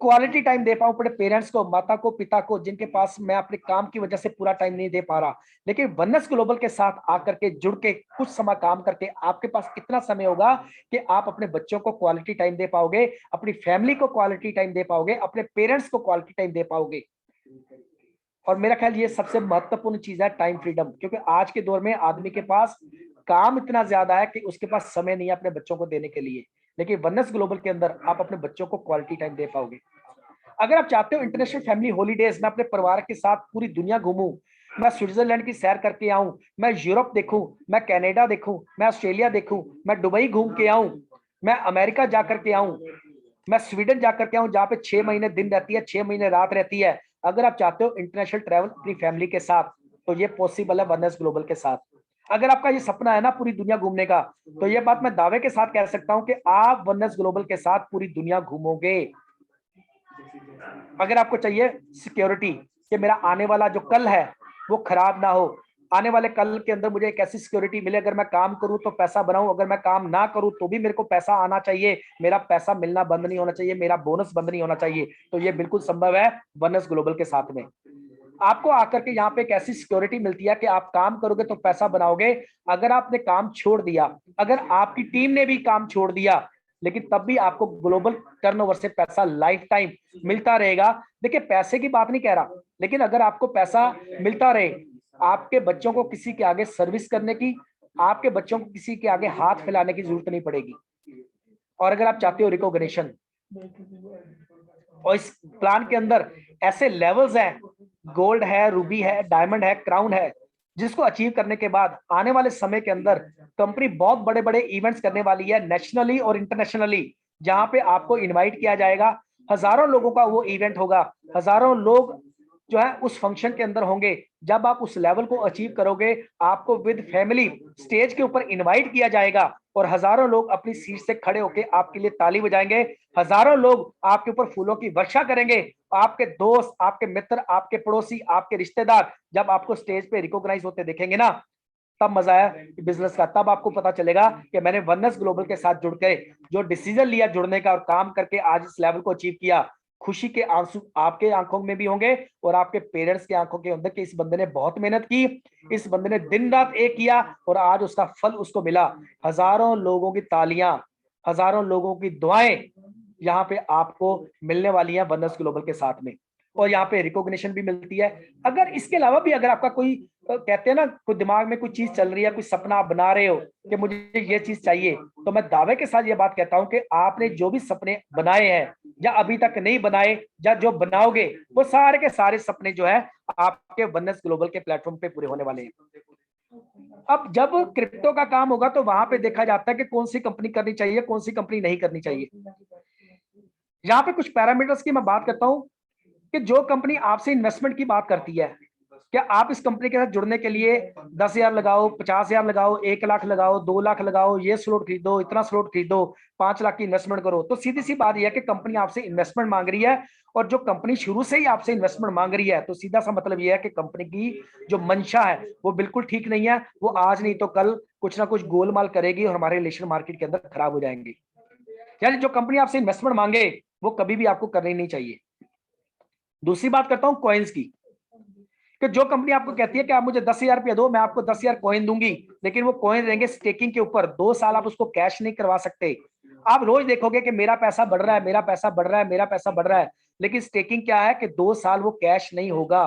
क्वालिटी टाइम दे पाऊं अपने पेरेंट्स को, माता को, पिता को, जिनके पास मैं अपने काम की वजह से पूरा टाइम नहीं दे पा रहा, लेकिन वनएस ग्लोबल के साथ आकर के जुड़ के कुछ समय काम करके आपके पास इतना समय होगा कि आप अपने बच्चों को क्वालिटी टाइम दे पाओगे, अपनी फैमिली को क्वालिटी टाइम दे पाओगे, अपने पेरेंट्स को क्वालिटी टाइम दे पाओगे। और मेरा ख्याल ये सबसे महत्वपूर्ण चीज है टाइम फ्रीडम, क्योंकि आज के दौर में आदमी के पास काम इतना ज्यादा है कि उसके पास समय नहीं है अपने बच्चों को देने के लिए, लेकिन वनएस ग्लोबल के अंदर आप अपने बच्चों को क्वालिटी टाइम दे पाओगे। अगर आप चाहते हो इंटरनेशनल फैमिली हॉलीडेज, मैं अपने परिवार के साथ पूरी दुनिया घूमूं, मैं स्विट्जरलैंड की सैर करके आऊं, मैं यूरोप देखूं, मैं कनाडा देखूं, मैं ऑस्ट्रेलिया देखूं, मैं दुबई घूम के आऊं, मैं अमेरिका जाकर के आऊं, मैं स्वीडन जाकर के आऊं जहां पे 6 महीने दिन रहती है, 6 महीने रात रहती है। अगर आप चाहते हो इंटरनेशनल ट्रैवल अपनी फैमिली के साथ तो ये पॉसिबल है वनएस ग्लोबल के साथ। अगर आपका ये सपना है ना पूरी दुनिया घूमने का, तो ये बात मैं दावे के साथ कह सकता हूं कि आप वनएस ग्लोबल के साथ पूरी दुनिया घूमोगे। अगर आपको चाहिए सिक्योरिटी कि मेरा आने वाला जो कल है वो खराब ना हो, आने वाले कल के अंदर मुझे एक ऐसी सिक्योरिटी मिले, अगर मैं काम करूं तो पैसा बनाऊं, अगर मैं काम ना करूं तो भी मेरे को पैसा आना चाहिए, मेरा पैसा मिलना बंद नहीं होना चाहिए, मेरा बोनस बंद नहीं होना चाहिए, तो ये बिल्कुल संभव है वनएस ग्लोबल के साथ में। आपको आकर के यहाँ पे एक ऐसी सिक्योरिटी मिलती है कि आप काम करोगे तो पैसा बनाओगे, अगर आपने काम छोड़ दिया, अगर आपकी टीम ने भी काम छोड़ दिया, लेकिन तब भी आपको ग्लोबल टर्नओवर से पैसा लाइफ टाइम मिलता रहेगा। देखिए पैसे की बात नहीं कह रहा, लेकिन अगर आपको पैसा मिलता रहे, आपके बच्चों को किसी के आगे सर्विस करने की, आपके बच्चों को किसी के आगे हाथ फैलाने की जरूरत नहीं पड़ेगी। और अगर आप चाहते हो रिकॉग्निशन, और इस प्लान के अंदर ऐसे लेवल्स हैं, गोल्ड है, रूबी है, डायमंड है, क्राउन है, जिसको अचीव करने के बाद आने वाले समय के अंदर कंपनी बहुत बड़े बड़े इवेंट्स करने वाली है नेशनली और इंटरनेशनली, जहां पे आपको इनवाइट किया जाएगा। हजारों लोगों का वो इवेंट होगा, हजारों लोग जो है उस फंक्शन के अंदर होंगे। जब आप उस लेवल को अचीव करोगे, आपको विद फैमिली स्टेज के ऊपर इनवाइट किया जाएगा और हजारों लोग अपनी सीट से खड़े होकर आपके लिए ताली बजाएंगे, हजारों लोग आपके ऊपर फूलों की वर्षा करेंगे। आपके दोस्त, आपके मित्र, आपके पड़ोसी, आपके रिश्तेदार जब आपको स्टेज पे रिकॉग्नाइज होते देखेंगे ना, तब मजा है बिजनेस का। तब आपको पता चलेगा कि मैंने वनएस ग्लोबल के साथ जुड़ के जो डिसीजन लिया जुड़ने का और काम करके आज इस लेवल को अचीव किया, खुशी के आंसू आपके आंखों में भी होंगे और आपके पेरेंट्स के आंखों के अंदर कि इस बंदे ने बहुत मेहनत की, इस बंदे ने दिन रात एक किया और आज उसका फल उसको मिला। हजारों लोगों की तालियां, हजारों लोगों की दुआएं यहाँ पे आपको मिलने वाली हैं वनएस ग्लोबल के साथ में। और यहाँ पे रिकॉग्निशन भी मिलती है। अगर इसके अलावा भी अगर आपका कोई कहते हैं ना, कोई दिमाग में कोई चीज चल रही है, कोई सपना आप बना रहे हो कि मुझे ये चीज चाहिए, तो मैं दावे के साथ ये बात कहता हूं कि आपने जो भी सपने बनाए हैं या अभी तक नहीं बनाए या जो बनाओगे, वो सारे के सारे सपने जो है आपके वननेस ग्लोबल के प्लेटफॉर्म पे पूरे होने वाले हैं। अब जब क्रिप्टो का काम होगा तो वहां पे देखा जाता है कि कौन सी कंपनी करनी चाहिए, कौन सी कंपनी नहीं करनी चाहिए। यहाँ पे कुछ पैरामीटर्स की मैं बात करता हूं कि जो कंपनी आपसे इन्वेस्टमेंट की बात करती है, क्या आप इस कंपनी के साथ जुड़ने के लिए 10,000 लगाओ, 50,000 लगाओ, 1 लाख लगाओ, 2 लाख लगाओ, ये स्लॉट खरीदो, इतना स्लॉट खरीदो, 5 लाख की इन्वेस्टमेंट करो, तो सीधी सी बात यह है कि कंपनी आपसे इन्वेस्टमेंट मांग रही है। और जो कंपनी शुरू से ही आपसे इन्वेस्टमेंट मांग रही है, तो सीधा सा मतलब यह है कि कंपनी की जो मंशा है वो बिल्कुल ठीक नहीं है। वो आज नहीं तो कल कुछ ना कुछ गोलमाल करेगी और हमारे रिलेशन मार्केट के अंदर खराब हो जाएंगे। यानी जो कंपनी आपसे इन्वेस्टमेंट मांगे वो कभी भी आपको करनी नहीं चाहिए। दूसरी बात करता हूं कॉइन्स की, कि जो कंपनी आपको कहती है कि आप मुझे 10,000 रुपया दो, मैं आपको 10,000 कॉइन दूंगी, लेकिन वो कॉइन देंगे स्टेकिंग के ऊपर, 2 साल आप उसको कैश नहीं करवा सकते। आप रोज देखोगे कि मेरा पैसा बढ़ रहा है, मेरा पैसा बढ़ रहा है, मेरा पैसा बढ़ रहा है, लेकिन स्टेकिंग क्या है कि 2 साल वो कैश नहीं होगा।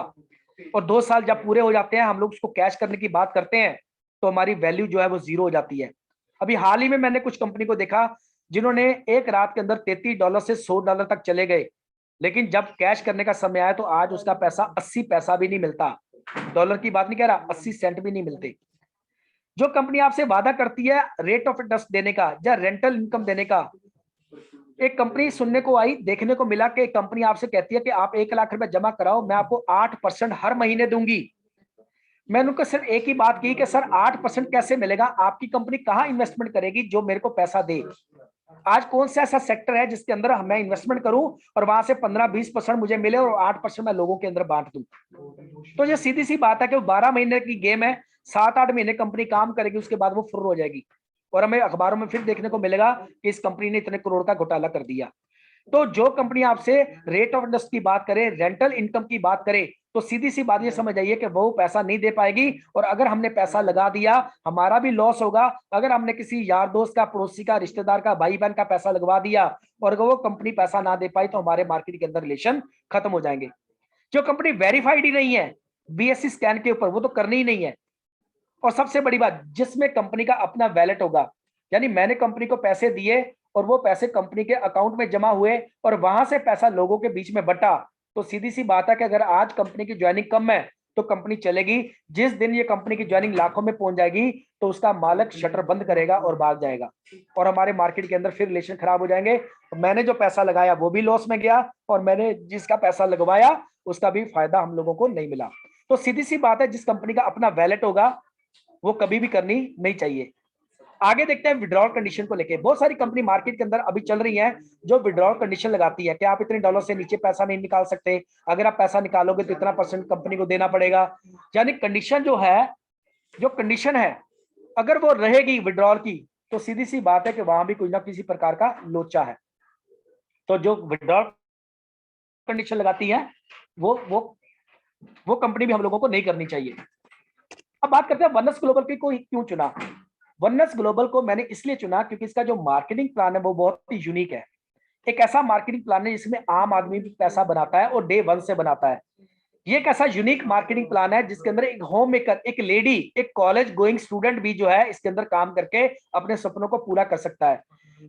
और 2 साल जब पूरे हो जाते हैं, हम लोग उसको कैश करने की बात करते हैं, तो हमारी वैल्यू जो है वो जीरो हो जाती है। अभी हाल ही में मैंने कुछ कंपनी को देखा जिन्होंने एक रात के अंदर $33 से $100 तक चले गए, लेकिन जब कैश करने का समय आया तो आज उसका पैसा 80 पैसा भी नहीं मिलता। डॉलर की बात नहीं कह रहा, 80 सेंट भी नहीं मिलते। जो कंपनी आपसे वादा करती है रेट ऑफ इंटरेस्ट देने का या रेंटल इनकम देने का, एक कंपनी सुनने को आई, देखने को मिला कि एक कंपनी आपसे कहती है कि आप 1 लाख रुपए जमा कराओ, मैं आपको 8% हर महीने दूंगी। मैंने उनको सिर्फ एक ही बात की कि सर 8% कैसे मिलेगा, आपकी कंपनी कहां इन्वेस्टमेंट करेगी जो मेरे को पैसा दे। आज कौन सा ऐसा सेक्टर है जिसके अंदर मैं इन्वेस्टमेंट करूं और वहां से 15-20% मुझे मिले और 8% मैं लोगों के अंदर बांट दूं। तो ये सीधी सी बात है कि 12 महीने की गेम है, 7-8 महीने कंपनी काम करेगी, उसके बाद वो फुर्र हो जाएगी और हमें अखबारों में फिर देखने को मिलेगा कि इस कंपनी ने इतने करोड़ का घोटाला कर दिया। तो जो कंपनी आपसे रेट ऑफ इंटरेस्ट की बात करे, रेंटल इनकम की बात करे, तो सीधी सी बात ये समझ आइए कि वो पैसा नहीं दे पाएगी। और अगर हमने पैसा लगा दिया, हमारा भी लॉस होगा। अगर हमने किसी यार दोस्त का, पड़ोसी का, रिश्तेदार का, भाई बहन का पैसा लगवा दिया और अगर वो कंपनी पैसा ना दे पाई, तो हमारे मार्केट के अंदर रिलेशन खत्म हो जाएंगे। जो कंपनी वेरीफाइड ही नहीं है बीएससी स्कैन के ऊपर, वो तो करनी ही नहीं है। और सबसे बड़ी बात, जिसमें कंपनी का अपना वैलेट होगा, यानी मैंने कंपनी को पैसे दिए और वो पैसे कंपनी के अकाउंट में जमा हुए और वहां से पैसा लोगों के बीच में बटा, तो सीधी सी बात है कि अगर आज कंपनी की ज्वाइनिंग कम है तो कंपनी चलेगी। जिस दिन ये कंपनी की ज्वाइनिंग लाखों में पहुंच जाएगी तो उसका मालिक शटर बंद करेगा और भाग जाएगा और हमारे मार्केट के अंदर फिर रिलेशन खराब हो जाएंगे। मैंने जो पैसा लगाया वो भी लॉस में गया और मैंने जिसका पैसा लगवाया उसका भी फायदा हम लोगों को नहीं मिला। तो सीधी सी बात है, जिस कंपनी का अपना वैलेट होगा वो कभी भी करनी नहीं चाहिए। आगे देखते हैं विड्रॉल कंडीशन को लेके। बहुत सारी कंपनी मार्केट के अंदर अभी चल रही हैं जो विड्रॉल कंडीशन लगाती है कि आप इतने डॉलर से नीचे पैसा नहीं निकाल सकते, अगर आप पैसा निकालोगे तो इतना % कंपनी को देना पड़ेगा। यानी कंडीशन जो है, जो कंडीशन है, अगर वो रहेगी विड्रॉल की, तो सीधी सी बात है कि वहां भी कुछ ना किसी प्रकार का लोचा है। तो जो विड्रॉल कंडीशन लगाती है वो कंपनी भी हम लोगों को नहीं करनी चाहिए। अब बात करते हैं वननेस ग्लोबल की को क्यों चुना। वननेस ग्लोबल को मैंने इसलिए चुना क्योंकि इसका जो मार्केटिंग प्लान है वो बहुत ही यूनिक है। एक ऐसा मार्केटिंग प्लान है जिसमें आम आदमी भी पैसा बनाता है और डे 1 से बनाता है। ये एक ऐसा यूनिक मार्केटिंग प्लान है जिसके अंदर एक होम मेकर, एक लेडी, एक कॉलेज गोइंग स्टूडेंट भी जो है इसके अंदर काम करके अपने सपनों को पूरा कर सकता है।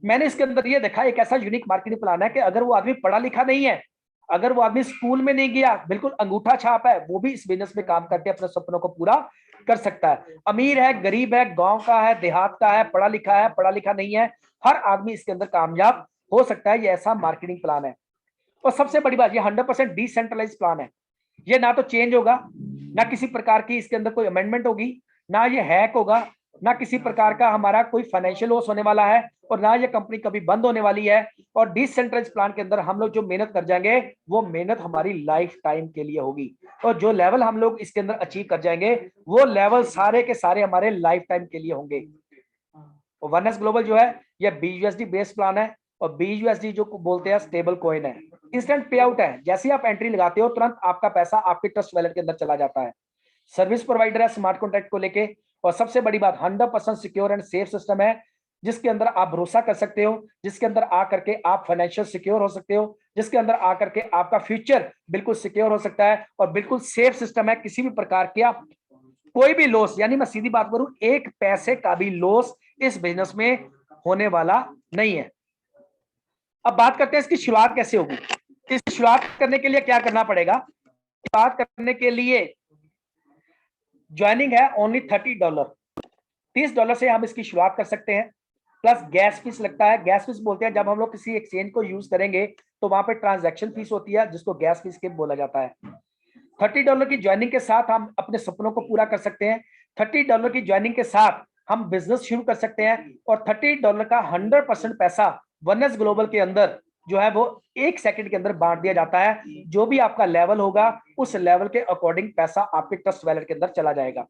मैंने इसके अंदर ये देखा, एक ऐसा यूनिक मार्केटिंग प्लान है कि अगर वो आदमी पढ़ा लिखा नहीं है, अगर वो आदमी स्कूल में नहीं गया, बिल्कुल अंगूठा छाप है, वो भी इस बिजनेस में काम करके अपने सपनों को पूरा कर सकता है। अमीर है, गरीब है, गांव का है, देहात का है, पढ़ा लिखा है, पढ़ा लिखा नहीं है, हर आदमी इसके अंदर कामयाब हो सकता है। ये ऐसा मार्केटिंग प्लान है। और सबसे बड़ी बात, ये 100% डिसेंट्रलाइज प्लान है। ये ना तो चेंज होगा, ना किसी प्रकार की इसके अंदर कोई अमेंडमेंट होगी, ना ये हैक होगा, ना किसी प्रकार का हमारा कोई फाइनेंशियल लॉस होने वाला है, और ना ये कंपनी कभी बंद होने वाली है। और डिसेंट्रलाइज प्लान के अंदर हम लोग जो मेहनत कर जाएंगे वो मेहनत हमारी लाइफ टाइम के लिए होगी। और जो लेवल हम लोग इसके अंदर अचीव कर जाएंगे वो लेवल सारे के सारे हमारे लाइफ टाइम के लिए होंगे। और वननेस ग्लोबल जो है ये BUSD बेस्ड प्लान है। और BUSD जो बोलते हैं स्टेबल कॉइन है, इंस्टेंट पे आउट है। जैसे ही आप एंट्री लगाते हो तुरंत आपका पैसा आपके ट्रस्ट वैलेट के अंदर चला जाता है। सर्विस प्रोवाइडर है स्मार्ट कॉन्ट्रैक्ट को लेके। और सबसे बड़ी बात, 100% सिक्योर एंड सेफ सिस्टम है। जिसके अंदर आप भरोसा कर सकते हो, जिसके अंदर आकर के आप फाइनेंशियल सिक्योर हो सकते हो, जिसके अंदर आकर के आपका फ्यूचर बिल्कुल सिक्योर हो सकता है और बिल्कुल सेफ सिस्टम है। किसी भी प्रकार का कोई भी लॉस, यानी मैं सीधी बात करूं, एक पैसे का भी लॉस इस बिजनेस में होने वाला नहीं है। अब बात करते हैं इसकी शुरुआत कैसे होगी। इस शुरुआत करने के लिए क्या करना पड़ेगा? शुरुआत करने के लिए ज्वाइनिंग है ओनली $30। $30 से हम इसकी शुरुआत कर सकते हैं, प्लस गैस फीस लगता है। गैस फीस बोलते हैं जब हम लोग किसी एक्सचेंज को यूज करेंगे तो वहां पे ट्रांजैक्शन फीस होती है, जिसको गैस फीस के बोला जाता है। $30 की ज्वाइनिंग के साथ हम अपने सपनों को पूरा कर सकते हैं। $30 की ज्वाइनिंग के साथ हम बिजनेस शुरू कर सकते हैं और $30 का 100% पैसा वनएस ग्लोबल के अंदर जो है वो 1 सेकंड के अंदर बांट दिया जाता है। जो भी आपका लेवल होगा उस लेवल के अकॉर्डिंग पैसा आपके ट्रस्ट वैलेट के अंदर चला जाएगा।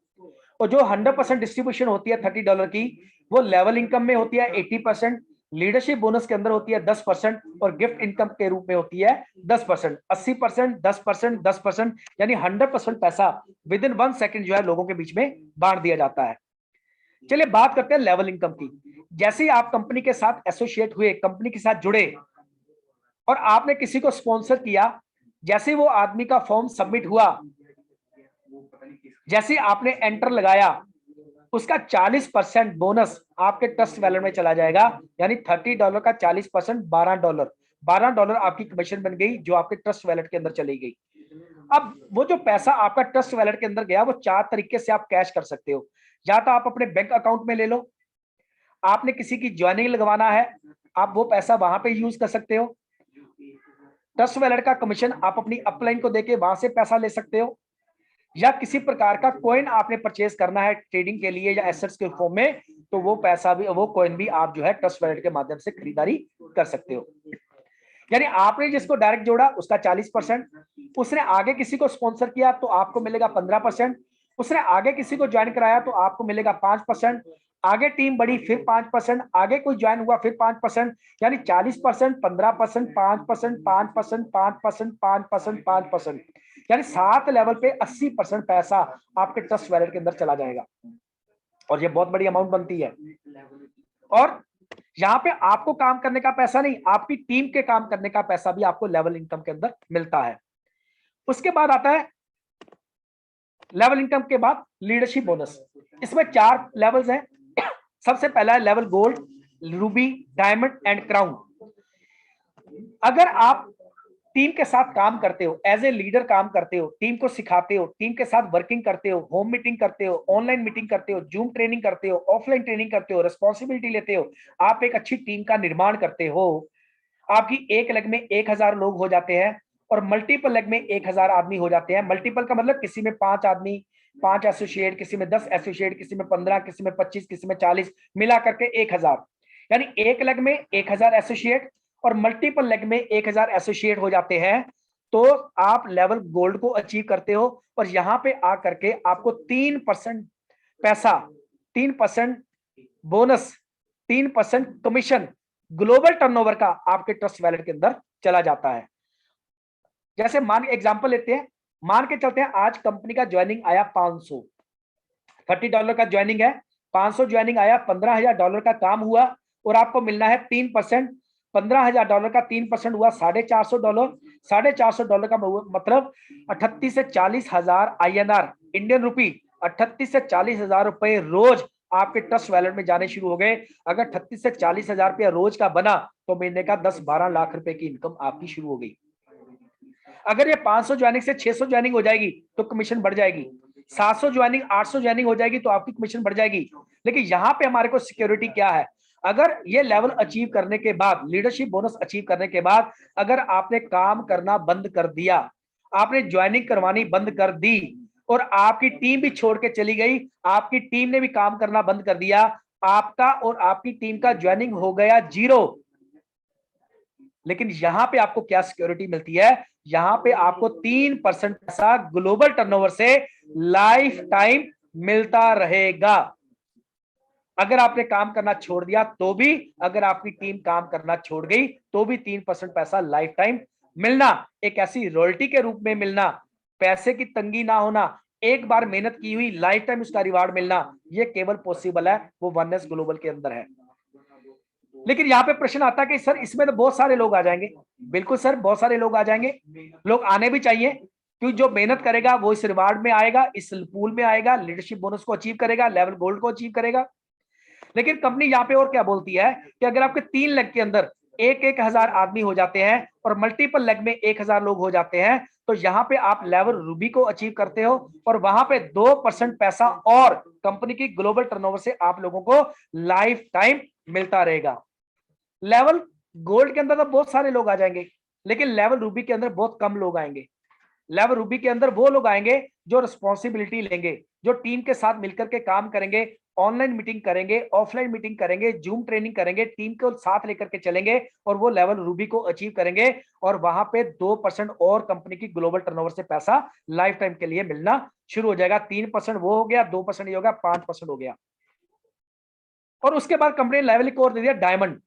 और जो 100% डिस्ट्रीब्यूशन होती है $30 की, वो लेवल इनकम में होती है 80%, लीडरशिप बोनस के अंदर होती है 10% और गिफ्ट इनकम के रूप में होती है 10%। 80%, 10%, 10%, यानी 100% पैसा विद इन 1 सेकंड जो है लोगों के बीच में बांट दिया जाता है। चलिए बात करते हैं लेवल इनकम की। जैसे ही आप कंपनी के साथ एसोसिएट हुए, कंपनी के साथ जुड़े और आपने किसी को स्पॉन्सर किया, जैसे ही वो आदमी का फॉर्म सबमिट हुआ, जैसे ही आपने एंटर लगाया, उसका 40% बोनस आपके ट्रस्ट वैलेट में चला जाएगा। यानी $30 का 40% $12 आपकी कमीशन बन गई जो आपके ट्रस्ट वैलेट के अंदर चली गई। अब वो जो पैसा आपका ट्रस्ट वैलेट के अंदर गया वो 4 तरीके से आप कैश कर सकते हो। या तो आप अपने बैंक अकाउंट में ले लो, आपने किसी की ज्वाइनिंग लगवाना है, आप वो पैसा वहां पे यूज कर सकते हो। ट्रस्ट वैलेट का कमीशन आप अपनी अपलाइन को देके वहां से पैसा ले सकते हो, या किसी प्रकार का कॉइन आपने परचेज करना है ट्रेडिंग के लिए या एसेट्स के फॉर्म में, तो वो पैसा भी, वो कॉइन भी आप जो है ट्रस्ट वैलेट के माध्यम से खरीदारी कर सकते हो। यानी आपने जिसको डायरेक्ट जोड़ा उसका 40%, उसने आगे किसी को स्पॉन्सर किया तो आपको मिलेगा 15%, उसने आगे किसी को ज्वाइन कराया तो आपको मिलेगा 5%, आगे टीम बढ़ी फिर 5%, आगे कोई ज्वाइन हुआ फिर 5%, यानी 40%, 15%, 5%, 5%, 5%, 5%, 5%, यानी 7 लेवल पे 80% पैसा आपके ट्रस्ट वैलेट के अंदर चला जाएगा। और ये बहुत बड़ी अमाउंट बनती है। और यहाँ पे आपको काम करने का पैसा नहीं, आपकी टीम के काम करने का पैसा भी आपको लेवल इनकम के अंदर मिलता है। उसके बाद आता है लेवल इनकम के बाद लीडरशिप बोनस। इसमें 4 लेवल्स हैं। सबसे पहला है level gold, Ruby, diamond and crown. अगर आप टीम के साथ काम करते हो, एज ए लीडर काम करते हो, टीम को सिखाते हो, टीम के साथ वर्किंग करते हो, होम मीटिंग करते हो, ऑनलाइन मीटिंग करते हो, जूम ट्रेनिंग करते हो, ऑफलाइन ट्रेनिंग करते हो, रिस्पॉन्सिबिलिटी लेते हो, आप एक अच्छी टीम का निर्माण करते हो, आपकी एक लेग में 1000 लोग हो जाते हैं और मल्टीपल लेग में 1000 आदमी हो जाते हैं। मल्टीपल का मतलब किसी में 5 आदमी, 5 एसोसिएट, किसी में 10 एसोसिएट, किसी में 15, किसी में 25, किसी में 40, मिला करके 1000। यानी एक लेग में 1000 एसोसिएट और मल्टीपल लेग में 1000 एसोसिएट हो जाते हैं, तो आप लेवल गोल्ड को अचीव करते हो। और यहां पे आकर के आपको 3% पैसा, 3% बोनस, 3% कमीशन ग्लोबल टर्नओवर का आपके ट्रस्ट वैलेट के अंदर चला जाता है। जैसे मान एग्जांपल लेते हैं, मान के चलते हैं आज कंपनी का ज्वाइनिंग आया 500, $30 का ज्वाइनिंग है, 500 ज्वाइनिंग आया, $15,000 का काम हुआ और आपको मिलना है 3%। $15,000 का 3% हुआ $450, $450 का मतलब 38 से 40 हजार INR, इंडियन रुपी 38 से 40 हजार रुपए रोज आपके ट्रस्ट वैलेट में जाने शुरू हो गए। अगर 38 से 40 हजार रुपया रोज का बना तो महीने का 10-12 लाख रुपए की इनकम आपकी शुरू हो गई। अगर ये 500 ज्वाइनिंग से 600 ज्वाइनिंग हो जाएगी तो कमीशन बढ़ जाएगी, 700 ज्वाइनिंग, 800 ज्वाइनिंग हो जाएगी तो आपकी कमीशन बढ़ जाएगी। लेकिन यहाँ पे हमारे को सिक्योरिटी क्या है? अगर ये लेवल अचीव करने के बाद, लीडरशिप बोनस अचीव करने के बाद, अगर आपने काम करना बंद कर दिया, आपने ज्वाइनिंग करवानी बंद कर दी और आपकी टीम भी छोड़ के चली गई, आपकी टीम ने भी काम करना बंद कर दिया, आपका और आपकी टीम का ज्वाइनिंग हो गया 0। लेकिन यहां पे आपको क्या सिक्योरिटी मिलती है? यहां पे आपको 3% पैसा ग्लोबल टर्नओवर से लाइफ टाइम मिलता रहेगा। अगर आपने काम करना छोड़ दिया तो भी, अगर आपकी टीम काम करना छोड़ गई तो भी 3% पैसा लाइफ टाइम मिलना, एक ऐसी रॉयल्टी के रूप में मिलना, पैसे की तंगी ना होना, एक बार मेहनत की हुई लाइफ टाइम उसका रिवार्ड मिलना, ये केवल पॉसिबल है वो वनएस ग्लोबल के अंदर है। लेकिन यहाँ पे प्रश्न आता है कि सर इसमें तो बहुत सारे लोग आ जाएंगे। बिल्कुल सर, बहुत सारे लोग आ जाएंगे, लोग आने भी चाहिए, क्योंकि जो मेहनत करेगा वो इस रिवार्ड में आएगा, इस पूल में आएगा, लीडरशिप बोनस को अचीव करेगा, लेवल गोल्ड को अचीव करेगा। लेकिन कंपनी यहाँ पे और क्या बोलती है कि अगर आपके 3 लेग के अंदर 1,000 आदमी हो जाते हैं और मल्टीपल लेग में 1,000 लोग हो जाते हैं, तो यहाँ पे आप लेवल रूबी को अचीव करते हो और वहां पे 2% पैसा और कंपनी की ग्लोबल टर्नओवर से आप लोगों को लाइफ टाइम मिलता रहेगा। लेवल गोल्ड के अंदर तो बहुत सारे लोग आ जाएंगे, लेकिन लेवल रूबी के अंदर बहुत कम लोग आएंगे। लेवल रूबी के अंदर वो लोग आएंगे जो रिस्पॉन्सिबिलिटी लेंगे, जो टीम के साथ मिलकर के काम करेंगे, ऑनलाइन मीटिंग करेंगे, ऑफलाइन मीटिंग करेंगे, जूम ट्रेनिंग करेंगे, टीम को साथ लेकर के चलेंगे और वो लेवल रूबी को अचीव करेंगे और वहां पे 2% और कंपनी की ग्लोबल टर्नओवर से पैसा लाइफ टाइम के लिए मिलना शुरू हो जाएगा। 3% वो हो गया, 2% ये हो गया, 5% हो गया। और उसके बाद कंपनी ने लेवल को और दे दिया डायमंड।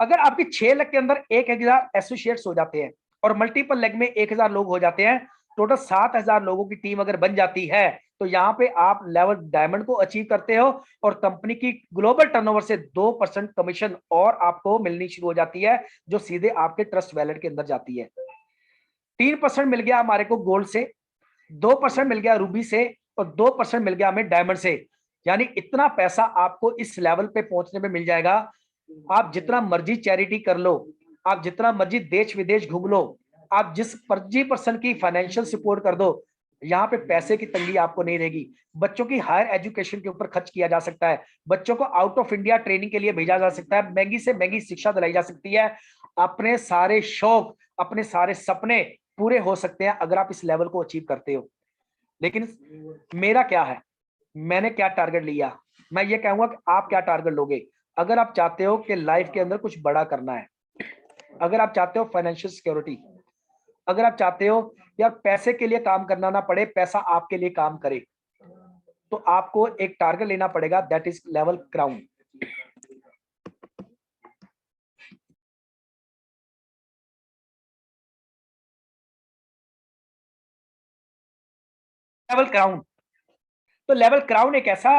अगर आपकी 6 लेग के अंदर 1,000 एसोसिएट्स हो जाते हैं और मल्टीपल लेग में 1,000 लोग हो जाते हैं, टोटल 7,000 लोगों की टीम अगर बन जाती है, तो यहां पे आप लेवल डायमंड को अचीव करते हो और कंपनी की ग्लोबल टर्नओवर से 2% कमीशन और आपको मिलनी शुरू हो जाती है, जो सीधे आपके ट्रस्ट वैलेट के अंदर जाती है। 3% मिल गया हमारे को गोल्ड से, 2% मिल गया रूबी से और 2% मिल गया हमें डायमंड से। यानी इतना पैसा आपको इस लेवल पे पहुंचने में मिल जाएगा। आप जितना मर्जी चैरिटी कर लो, आप जितना मर्जी देश विदेश घूम लो, आप जिस मर्जी पर्सन की फाइनेंशियल सपोर्ट कर दो, यहाँ पे पैसे की तंगी आपको नहीं रहेगी। बच्चों की हायर एजुकेशन के ऊपर खर्च किया जा सकता है, बच्चों को आउट ऑफ इंडिया ट्रेनिंग के लिए भेजा जा सकता है, महंगी से महंगी शिक्षा दिलाई जा सकती है, अपने सारे शौक, अपने सारे सपने पूरे हो सकते हैं अगर आप इस लेवल को अचीव करते हो। लेकिन मेरा क्या है, मैंने क्या टारगेट लिया, मैं ये कहूंगा कि आप क्या टारगेट लोगे। अगर आप चाहते हो कि लाइफ के अंदर कुछ बड़ा करना है, अगर आप चाहते हो फाइनेंशियल सिक्योरिटी, अगर आप चाहते हो यार पैसे के लिए काम करना ना पड़े, पैसा आपके लिए काम करे, तो आपको एक टारगेट लेना पड़ेगा, that is level crown. Level crown, तो लेवल क्राउन एक ऐसा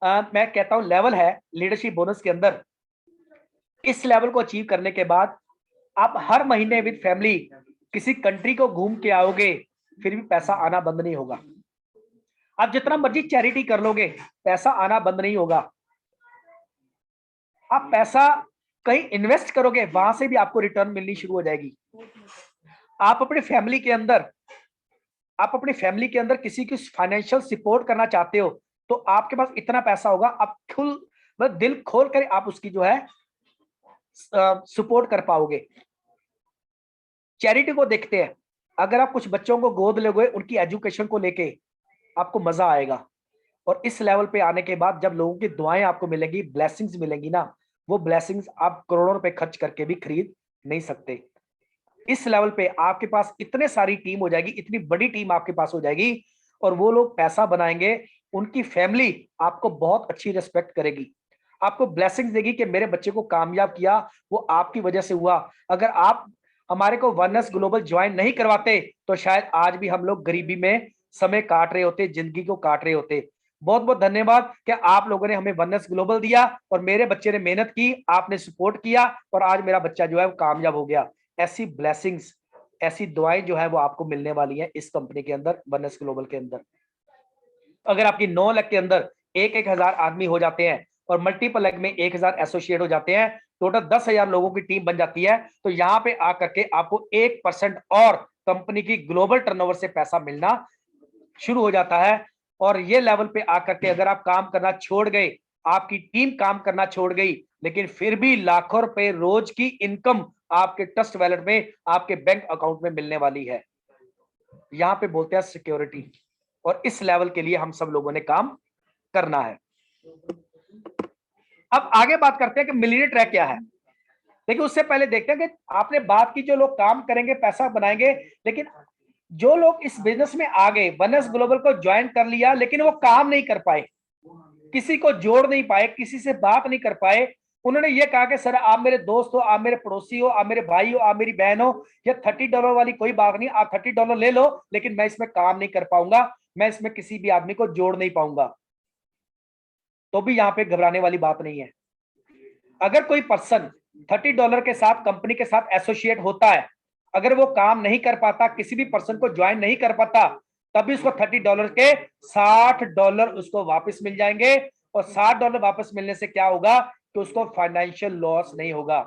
मैं कहता हूं लेवल है लीडरशिप बोनस के अंदर। इस लेवल को अचीव करने के बाद आप हर महीने विद फैमिली किसी कंट्री को घूम के आओगे, फिर भी पैसा आना बंद नहीं होगा। आप जितना मर्जी चैरिटी कर लोगे, पैसा आना बंद नहीं होगा। आप पैसा कहीं इन्वेस्ट करोगे, वहां से भी आपको रिटर्न मिलनी शुरू हो जाएगी। आप अपनी फैमिली के अंदर, आप अपनी फैमिली के अंदर किसी की फाइनेंशियल सपोर्ट करना चाहते हो, तो आपके पास इतना पैसा होगा, आप मतलब दिल खोल कर आप उसकी जो है सपोर्ट कर पाओगे। चैरिटी को देखते हैं, अगर आप कुछ बच्चों को गोद लोगे, उनकी एजुकेशन को लेके आपको मजा आएगा। और इस लेवल पे आने के बाद जब लोगों की दुआएं आपको मिलेंगी, ब्लेसिंग्स मिलेंगी ना, वो ब्लेसिंग्स आप करोड़ों रुपए खर्च करके भी खरीद नहीं सकते। इस लेवल पे आपके पास इतने सारी टीम हो जाएगी, इतनी बड़ी टीम आपके पास हो जाएगी और वो लोग पैसा बनाएंगे, उनकी फैमिली आपको बहुत अच्छी रिस्पेक्ट करेगी, आपको ब्लेसिंग्स देगी कि मेरे बच्चे को कामयाब किया वो आपकी वजह से हुआ। अगर आप हमारे को वननेस ग्लोबल ज्वाइन नहीं करवाते, तो शायद आज भी हम लोग गरीबी में समय काट रहे होते, जिंदगी को काट रहे होते। बहुत बहुत धन्यवाद कि आप लोगों ने हमें वननेस ग्लोबल दिया और मेरे बच्चे ने मेहनत की, आपने सपोर्ट किया और आज मेरा बच्चा जो है वो कामयाब हो गया। ऐसी ब्लेसिंग्स, ऐसी दुआएं जो है वो आपको मिलने वाली हैं इस कंपनी के अंदर, वननेस ग्लोबल के अंदर। अगर आपकी 9 लाख के अंदर 1,000 आदमी हो जाते हैं और मल्टीपल लेग में 1,000 एसोसिएट हो जाते हैं, टोटल 10,000 लोगों की टीम बन जाती है, तो यहां पे आकर के आपको 1% और कंपनी की ग्लोबल टर्नओवर से पैसा मिलना शुरू हो जाता है। और ये लेवल पे आकर के अगर आप काम करना छोड़ गए, आपकी टीम काम करना छोड़ गई, लेकिन फिर भी लाखों रुपए रोज की इनकम आपके ट्रस्ट वैलेट में, आपके बैंक अकाउंट में मिलने वाली है। यहां पे बोलते हैं सिक्योरिटी, और इस लेवल के लिए हम सब लोगों ने काम करना है। अब आगे बात करते हैं कि मिलियनेयर ट्रैक क्या है। लेकिन उससे पहले देखते हैं कि आपने बात की जो लोग काम करेंगे पैसा बनाएंगे, लेकिन जो लोग इस बिजनेस में आ गए, वननेस ग्लोबल को ज्वाइन कर लिया, लेकिन वो काम नहीं कर पाए, किसी को जोड़ नहीं पाए, किसी से बात नहीं कर पाए। उन्होंने ये कहा कि सर आप मेरे दोस्त हो, आप मेरे पड़ोसी हो, आप मेरे भाई हो, आप मेरी बहन हो, ये $30 वाली कोई बात नहीं, आप $30 ले लो, लेकिन मैं इसमें काम नहीं कर पाऊंगा, मैं इसमें किसी भी आदमी को जोड़ नहीं पाऊंगा। तो भी यहाँ पे घबराने वाली बात नहीं है। अगर कोई पर्सन $30 के साथ कंपनी के साथ एसोसिएट होता है, अगर वो काम नहीं कर पाता, किसी भी पर्सन को ज्वाइन नहीं कर पाता, तभी उसको $30 के $60 उसको वापस मिल जाएंगे। और $60 वापस मिलने से क्या होगा कि उसको फाइनेंशियल लॉस नहीं होगा।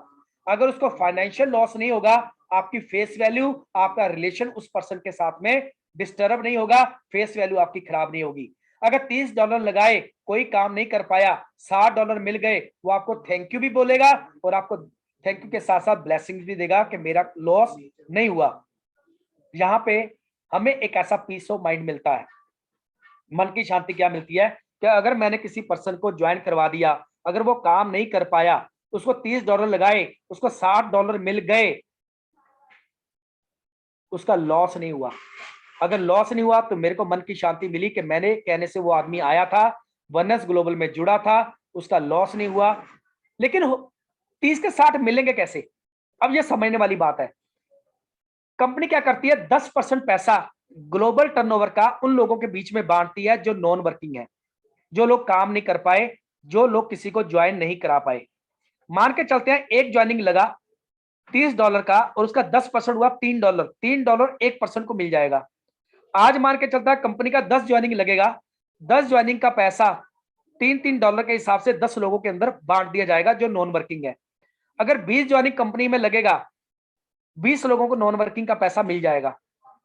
अगर उसको फाइनेंशियल लॉस नहीं होगा, आपकी फेस वैल्यू, आपका रिलेशन उस पर्सन के साथ में डिस्टर्ब नहीं होगा, फेस वैल्यू आपकी खराब नहीं होगी। अगर $30 लगाए, कोई काम नहीं कर पाया, $60 मिल गए, वो आपको थैंक यू भी बोलेगा और आपको थैंक यू के साथ साथ ब्लेसिंग भी देगा कि मेरा लॉस नहीं हुआ। यहाँ पे हमें एक ऐसा पीस ऑफ माइंड मिलता है, मन की शांति क्या मिलती है कि अगर मैंने किसी पर्सन को ज्वाइन करवा दिया, अगर वो काम नहीं कर पाया, उसको $30 लगाए, उसको $60 मिल गए, उसका लॉस नहीं हुआ। अगर लॉस नहीं हुआ तो मेरे को मन की शांति मिली कि मैंने कहने से वो आदमी आया था, वनस ग्लोबल में जुड़ा था, उसका लॉस नहीं हुआ। लेकिन 30 के 60 मिलेंगे कैसे? अब ये समझने वाली बात है। कंपनी क्या करती है, 10% पैसा ग्लोबल टर्नओवर का उन लोगों के बीच में बांटती है जो नॉन वर्किंग है, जो लोग काम नहीं कर पाए, जो लोग किसी को ज्वाइन नहीं करा पाए। मान के चलते हैं एक ज्वाइनिंग लगा $30 का और उसका 10% हुआ $3, $3 एक पर्सन को मिल जाएगा। आज मान के चलता है कंपनी का 10 ज्वाइनिंग लगेगा, 10 ज्वाइनिंग का पैसा $3 के हिसाब से 10 लोगों के अंदर बांट दिया जाएगा जो नॉन वर्किंग है। अगर 20 ज्वाइनिंग कंपनी में लगेगा, 20 लोगों को नॉन वर्किंग का पैसा मिल जाएगा।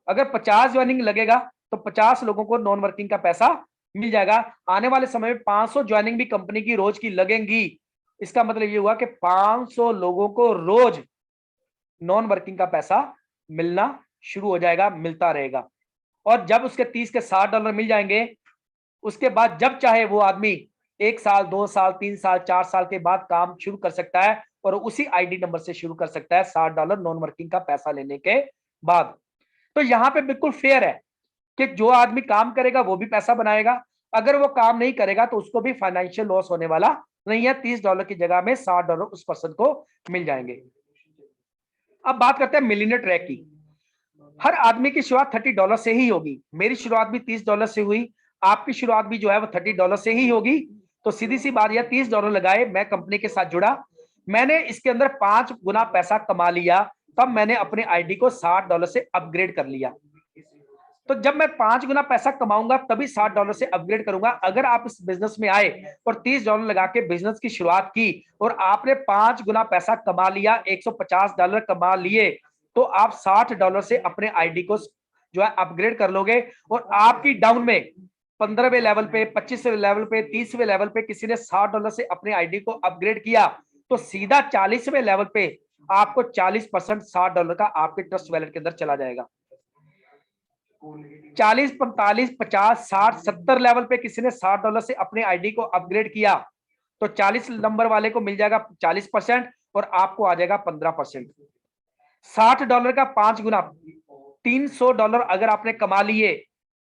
अगर 50 ज्वाइनिंग लगेगा तो 50 लोगों को नॉन वर्किंग का पैसा मिल जाएगा। आने वाले समय में 500 ज्वाइनिंग भी कंपनी की रोज की लगेंगी। इसका मतलब ये हुआ कि 500 लोगों को रोज नॉन वर्किंग का पैसा मिलना शुरू हो जाएगा, मिलता रहेगा। और जब उसके 30 के $60 मिल जाएंगे, उसके बाद जब चाहे वो आदमी 1 साल, 2 साल, 3 साल, 4 साल के बाद काम शुरू कर सकता है और उसी आईडी नंबर से शुरू कर सकता है $60 नॉन वर्किंग का पैसा लेने के बाद। तो यहां पे बिल्कुल फेयर है कि जो आदमी काम करेगा वो भी पैसा बनाएगा, अगर वो काम नहीं करेगा तो उसको भी फाइनेंशियल लॉस होने वाला नहीं है। $30 की जगह में $60 उस पर्सन को मिल जाएंगे। अब बात करते हैं मिलियनेयर ट्रैक की। हर आदमी की शुरुआत $30 से ही होगी। मेरी शुरुआत भी $30 से हुई, आपकी शुरुआत भी जो है वो $30 से ही होगी। तो सीधी सी बात यह, $30 लगाए, मैं कंपनी के साथ जुड़ा, मैंने इसके अंदर 5 गुना पैसा कमा लिया, तब मैंने अपने आईडी को $60 से अपग्रेड कर लिया। तो जब मैं 5 गुना पैसा कमाऊंगा तभी $60 से अपग्रेड करूंगा। अगर आप इस बिजनेस में आए और $30 लगा के बिजनेस की शुरुआत की और आपने 5 गुना पैसा कमा लिया, $150 कमा लिए, तो आप $60 से अपने आईडी को जो है अपग्रेड कर लोगे। और आपकी डाउन में 15वें लेवल पे, 25वें लेवल पे, 30वें लेवल पे किसी ने $60 से अपने आईडी को अपग्रेड किया, तो सीधा 40वें लेवल पे आपको 40% $60 का आपके ट्रस्ट वैलेट के अंदर चला जाएगा। 40, 45, 50, 60, 70 लेवल पे किसी ने $60 से अपने आईडी को अपग्रेड किया, तो 40 नंबर वाले को मिल जाएगा 40% और आपको आ जाएगा 15%। $60 का 5 गुना $300 अगर आपने कमा लिए,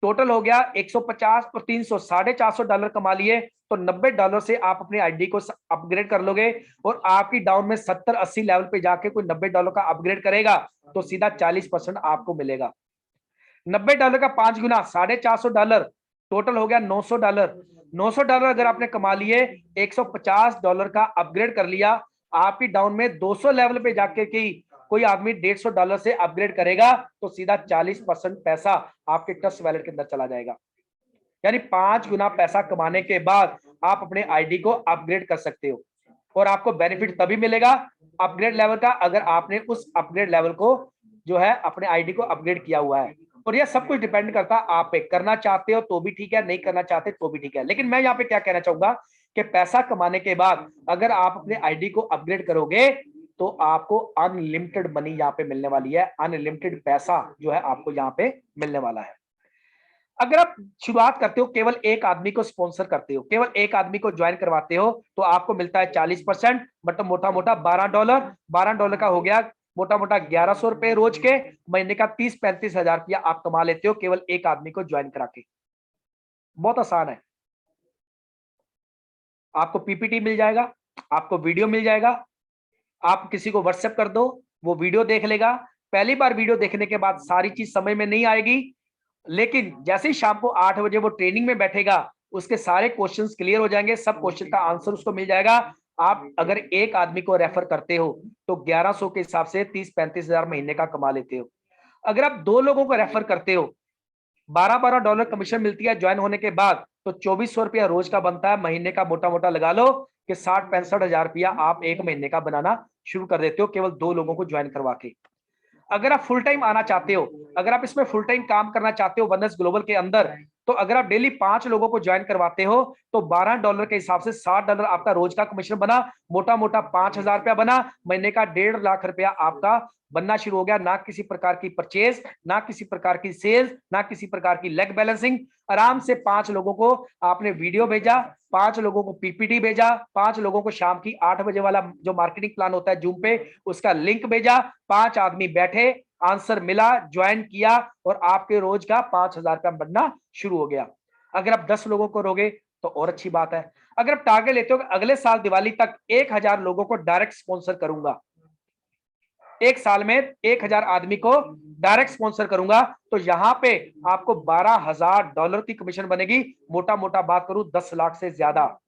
टोटल हो गया 150 और 300, $450 कमा लिए, तो $90 से आप अपनी आईडी को अपग्रेड कर लोगे। और आपकी डाउन में 70-80 लेवल पे जाके कोई $90 का अपग्रेड करेगा तो सीधा 40% आपको मिलेगा। $90 का 5 गुना $450, टोटल हो गया $900। $900 अगर आपने कमा लिए, $150 का अपग्रेड कर लिया, आपकी डाउन में 200 लेवल पे जाके की कोई आदमी $150 से अपग्रेड करेगा तो सीधा 40% पैसा आपके ट्रस्ट वैलेट के अंदर चला जाएगा। यानी 5 गुना पैसा कमाने के बाद आप अपने आईडी को अपग्रेड कर सकते हो और आपको बेनिफिट तभी मिलेगा अपग्रेड लेवल का, अगर आपने उस अपग्रेड लेवल को जो है अपने आईडी को अपग्रेड किया हुआ है। और यह सब कुछ डिपेंड करता है आप पे, करना चाहते हो तो भी ठीक है, नहीं करना चाहते तो भी ठीक है। लेकिन मैं यहाँ पे क्या कहना चाहूंगा कि पैसा कमाने के बाद अगर आप अपने आईडी को अपग्रेड करोगे तो आपको अनलिमिटेड मनी यहाँ पे मिलने वाली है, अनलिमिटेड पैसा जो है आपको यहाँ पे मिलने वाला है। अगर आप शुरुआत करते हो, केवल एक आदमी को स्पॉन्सर करते हो, केवल एक आदमी को ज्वाइन करवाते हो, तो आपको मिलता है 40%, मतलब मोटा मोटा $12 का हो गया, मोटा मोटा ₹1100 रोज के, महीने का 30-35 हजार रुपया आप कमा लेते हो केवल एक आदमी को ज्वाइन करा के। बहुत आसान है। आपको पीपीटी मिल जाएगा, आपको वीडियो मिल जाएगा, आप किसी को व्हाट्सएप कर दो, वो वीडियो देख लेगा। पहली बार वीडियो देखने के बाद सारी चीज समझ में नहीं आएगी, लेकिन जैसे ही शाम को 8 बजे वो ट्रेनिंग में बैठेगा, उसके सारे क्वेश्चंस क्लियर हो जाएंगे, सब क्वेश्चन का आंसर उसको मिल जाएगा। आप अगर एक आदमी को रेफर करते हो तो 1100 के हिसाब से 30-35 हजार महीने का कमा लेते हो। अगर आप 2 लोगों को रेफर करते हो, $12-12 कमीशन मिलती है ज्वाइन होने के बाद, तो 2400 रुपया रोज का बनता है। महीने का मोटा मोटा लगा लो कि 60-65 हजार रुपया आप एक महीने का बनाना शुरू कर देते हो केवल 2 लोगों को ज्वाइन करवा के। अगर आप फुल टाइम आना चाहते हो, अगर आप इसमें फुल टाइम काम करना चाहते हो वननेस ग्लोबल के अंदर, तो अगर आप डेली 5 लोगों को ज्वाइन करवाते हो तो $12 के हिसाब से $60 आपका रोज का कमीशन बना, मोटा मोटा 5,000 रुपया बना, महीने का 1.5 लाख रुपया आपका बनना शुरू हो गया। ना किसी प्रकार की परचेज, ना किसी प्रकार की सेल्स, ना किसी प्रकार की लेग बैलेंसिंग। आराम से 5 लोगों को आपने वीडियो भेजा, 5 लोगों को पीपीटी भेजा, 5 लोगों को शाम की 8 बजे वाला जो मार्केटिंग प्लान होता है जूम पे, उसका लिंक भेजा, 5 आदमी बैठे, आंसर मिला, ज्वाइन किया और आपके रोज का 5,000 रुपया बनना शुरू हो गया। अगर आप 10 लोगों को रोगे तो और अच्छी बात है। अगर आप टारगेट लेते हो कि अगले साल दिवाली तक 1,000 लोगों को डायरेक्ट स्पॉन्सर करूंगा, एक साल में 1,000 आदमी को डायरेक्ट स्पॉन्सर करूंगा, तो यहां पे आपको $12,000 की कमीशन बनेगी। मोटा मोटा बात करूं 10 लाख से ज्यादा।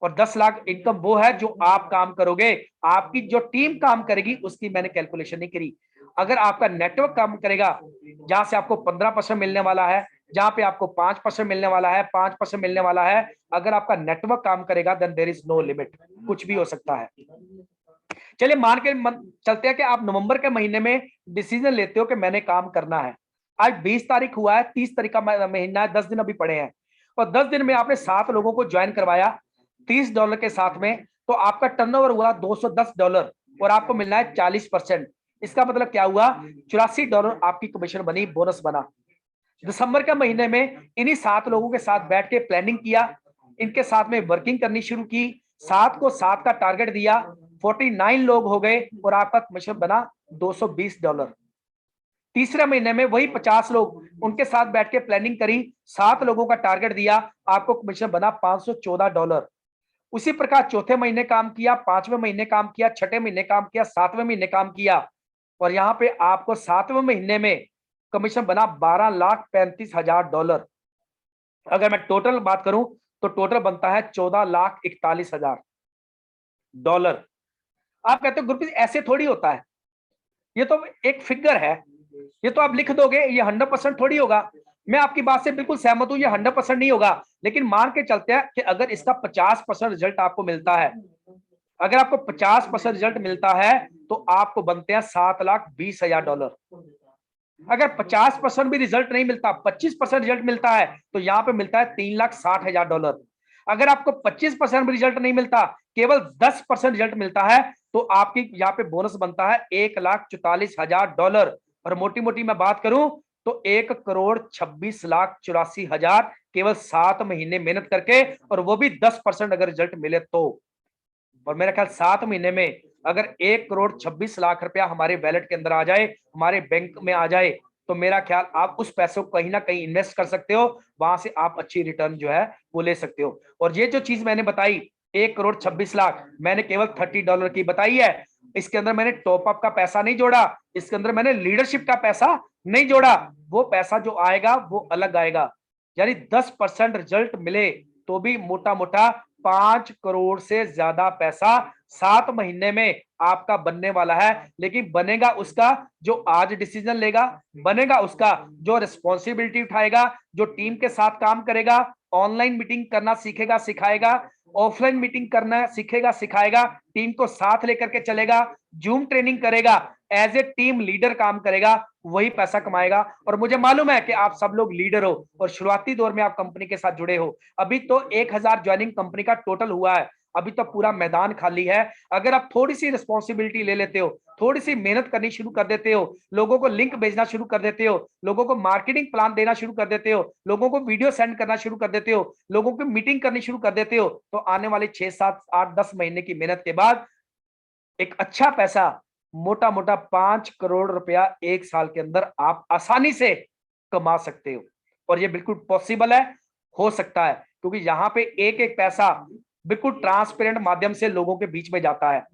और 10 लाख इनकम वो है जो आप काम करोगे, आपकी जो टीम काम करेगी उसकी मैंने कैलकुलेशन नहीं करी। अगर आपका नेटवर्क काम करेगा, जहां से आपको 15% मिलने वाला है, जहां पे आपको 5% मिलने वाला है, 5% मिलने वाला है, अगर आपका नेटवर्क काम करेगा then there is no limit, कुछ भी हो सकता है। चलिए मान के चलते हैं कि आप नवंबर के महीने में डिसीजन लेते हो कि मैंने काम करना है। आज 20 तारीख हुआ है, 30 तारीख का महीना है, 10 दिन अभी पड़े हैं, और 10 दिन में आपने 7 लोगों को ज्वाइन करवाया $30 के साथ में, तो आपका टर्नओवर हुआ $210 और आपको मिलना है 40%। इसका मतलब क्या हुआ, $84 आपकी कमीशन बनी, बोनस बना। दिसंबर के महीने में इन्हीं 7 लोगों के साथ बैठ के प्लानिंग किया, इनके साथ में वर्किंग करनी शुरू की, 7 को 7 का टारगेट दिया, 49 लोग हो गए और आपका कमीशन बना $220। तीसरे महीने में वही 50 लोग, उनके साथ बैठ के प्लानिंग करी, 7 लोगों का टारगेट दिया, आपको कमीशन बना $514। उसी प्रकार चौथे महीने काम किया, 5वें महीने काम किया, 6ठे महीने काम किया, 7वें महीने काम किया, और यहां पे आपको 7वें महीने में कमीशन बना $12,35,000। अगर मैं टोटल बात करूं तो टोटल बनता है $14,41,000। आप कहते हो गुरप्रीत ऐसे थोड़ी होता है, ये तो एक फिगर है, ये तो आप लिख दोगे, ये 100% थोड़ी होगा। मैं आपकी बात से बिल्कुल सहमत हूं, ये 100% नहीं होगा, लेकिन मान के चलते हैं कि अगर इसका 50% रिजल्ट आपको मिलता है, अगर आपको 50% रिजल्ट मिलता है तो आपको बनते हैं $7,20,000। अगर 50% भी रिजल्ट नहीं मिलता, 25% रिजल्ट मिलता है, तो यहां पे मिलता है $3,60,000। अगर आपको 25% भी रिजल्ट नहीं मिलता, केवल 10% रिजल्ट मिलता है, तो आपकी यहाँ पे बोनस बनता है $1,44,000। और मोटी मोटी मैं बात करूं तो 1,26,84,000 केवल 7 महीने मेहनत करके, और वो भी 10% अगर रिजल्ट मिले तो। और मेरा ख्याल 7 महीने में अगर 1,26,00,000 रुपया हमारे वैलेट के अंदर आ जाए, हमारे बैंक में आ जाए, तो मेरा ख्याल आप उस पैसे को कहीं ना कहीं इन्वेस्ट कर सकते हो, वहां से आप अच्छी रिटर्न जो है वो ले सकते हो। और ये जो चीज मैंने बताई 1,26,00,000 मैंने केवल $30 की बताई है, इसके अंदर मैंने टॉपअप का पैसा नहीं जोड़ा, इसके अंदर मैंने लीडरशिप का पैसा नहीं जोड़ा। वो पैसा जो आएगा वो अलग आएगा, यानी 10% रिजल्ट मिले तो भी मोटा मोटा 5 करोड़ से ज्यादा पैसा 7 महीने में आपका बनने वाला है। लेकिन बनेगा उसका जो आज डिसीजन लेगा, बनेगा उसका जो रिस्पॉन्सिबिलिटी उठाएगा, जो टीम के साथ काम करेगा, ऑनलाइन मीटिंग करना सीखेगा सिखाएगा, ऑफलाइन मीटिंग करना सीखेगा सिखाएगा, टीम को साथ लेकर के चलेगा, जूम ट्रेनिंग करेगा, एज ए टीम लीडर काम करेगा, वही पैसा कमाएगा। और मुझे मालूम है कि आप सब लोग लीडर हो और शुरुआती दौर में आप कंपनी के साथ जुड़े हो। अभी तो 1,000 ज्वाइनिंग कंपनी का टोटल हुआ है, अभी तो पूरा मैदान खाली है। अगर आप थोड़ी सी रिस्पॉन्सिबिलिटी ले लेते हो, थोड़ी सी मेहनत करनी शुरू कर देते हो, लोगों को लिंक भेजना शुरू कर देते हो, लोगों को मार्केटिंग प्लान देना शुरू कर देते हो, लोगों को वीडियो सेंड करना शुरू कर देते हो, लोगों की मीटिंग करनी शुरू कर देते हो, तो आने वाले 6, 7, 8, 10 महीने की मेहनत के बाद एक अच्छा पैसा, मोटा मोटा 5 करोड़ रुपया एक साल के अंदर आप आसानी से कमा सकते हो। और ये बिल्कुल पॉसिबल है, हो सकता है, क्योंकि यहाँ पे एक एक पैसा बिल्कुल ट्रांसपेरेंट माध्यम से लोगों के बीच में जाता है।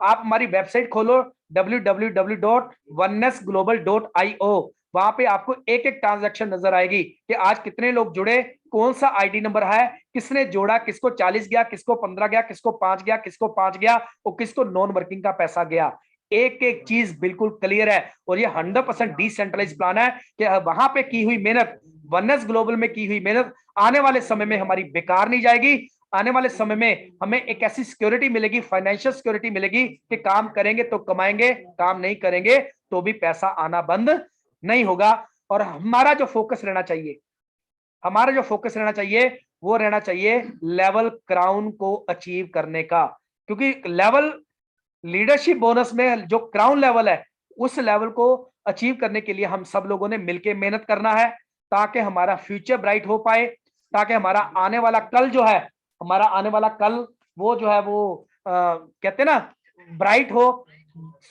आप हमारी वेबसाइट खोलो www.onenessglobal.io, वहां पे आपको एक एक ट्रांजैक्शन नजर आएगी कि आज कितने लोग जुड़े, कौन सा आईडी नंबर है, किसने जोड़ा, किसको 40 गया, किसको 15 गया, किसको 5 गया, किसको 5 गया और किसको नॉन वर्किंग का पैसा गया। एक एक चीज बिल्कुल क्लियर है और ये 100% डिसेंट्रलाइज प्लान है कि वहां पे की हुई मेहनत, वनएस ग्लोबल में की हुई मेहनत आने वाले समय में हमारी बेकार नहीं जाएगी। आने वाले समय में हमें एक ऐसी सिक्योरिटी मिलेगी, फाइनेंशियल सिक्योरिटी मिलेगी कि काम करेंगे तो कमाएंगे, काम नहीं करेंगे तो भी पैसा आना बंद नहीं होगा। और हमारा जो फोकस रहना चाहिए, हमारा जो फोकस रहना चाहिए वो रहना चाहिए लेवल क्राउन को अचीव करने का, क्योंकि लेवल लीडरशिप बोनस में जो क्राउन लेवल है उस लेवल को अचीव करने के लिए हम सब लोगों ने मिलकर मेहनत करना है ताकि हमारा फ्यूचर ब्राइट हो पाए, ताकि हमारा आने वाला कल जो है, हमारा आने वाला कल वो जो है वो कहते हैं ना ब्राइट हो,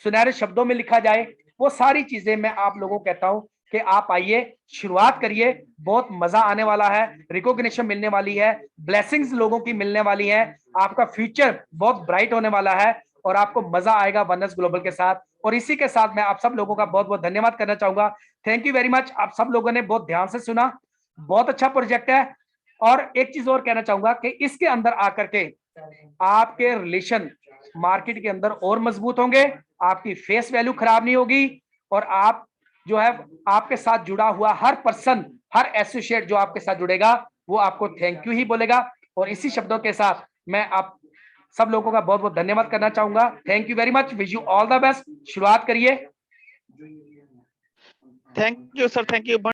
सुनहरे शब्दों में लिखा जाए। वो सारी चीजें मैं आप लोगों को कहता हूं कि आप आइए, शुरुआत करिए, बहुत मजा आने वाला है, रिकॉग्निशन मिलने वाली है, ब्लेसिंग्स लोगों की मिलने वाली है, आपका फ्यूचर बहुत ब्राइट होने वाला है और आपको मजा आएगा वनएस ग्लोबल के साथ। और इसी के साथ मैं आप सब लोगों का बहुत बहुत धन्यवाद करना चाहूंगा। Thank you very much. आप सब लोगों ने बहुत ध्यान से सुना, बहुत अच्छा प्रोजेक्ट है। और एक चीज और कहना चाहूंगा कि इसके अंदर आकर के आपके रिलेशन मार्केट के अंदर और मजबूत होंगे, आपकी फेस वैल्यू खराब नहीं होगी और आप जो है आपके साथ जुड़ा हुआ हर पर्सन, हर एसोसिएट जो आपके साथ जुड़ेगा वो आपको थैंक यू ही बोलेगा। और इसी शब्दों के साथ मैं आप सब लोगों का बहुत बहुत धन्यवाद करना चाहूंगा। Thank you very much, wish you all the best. शुरुआत करिए। Thank you sir, thank you.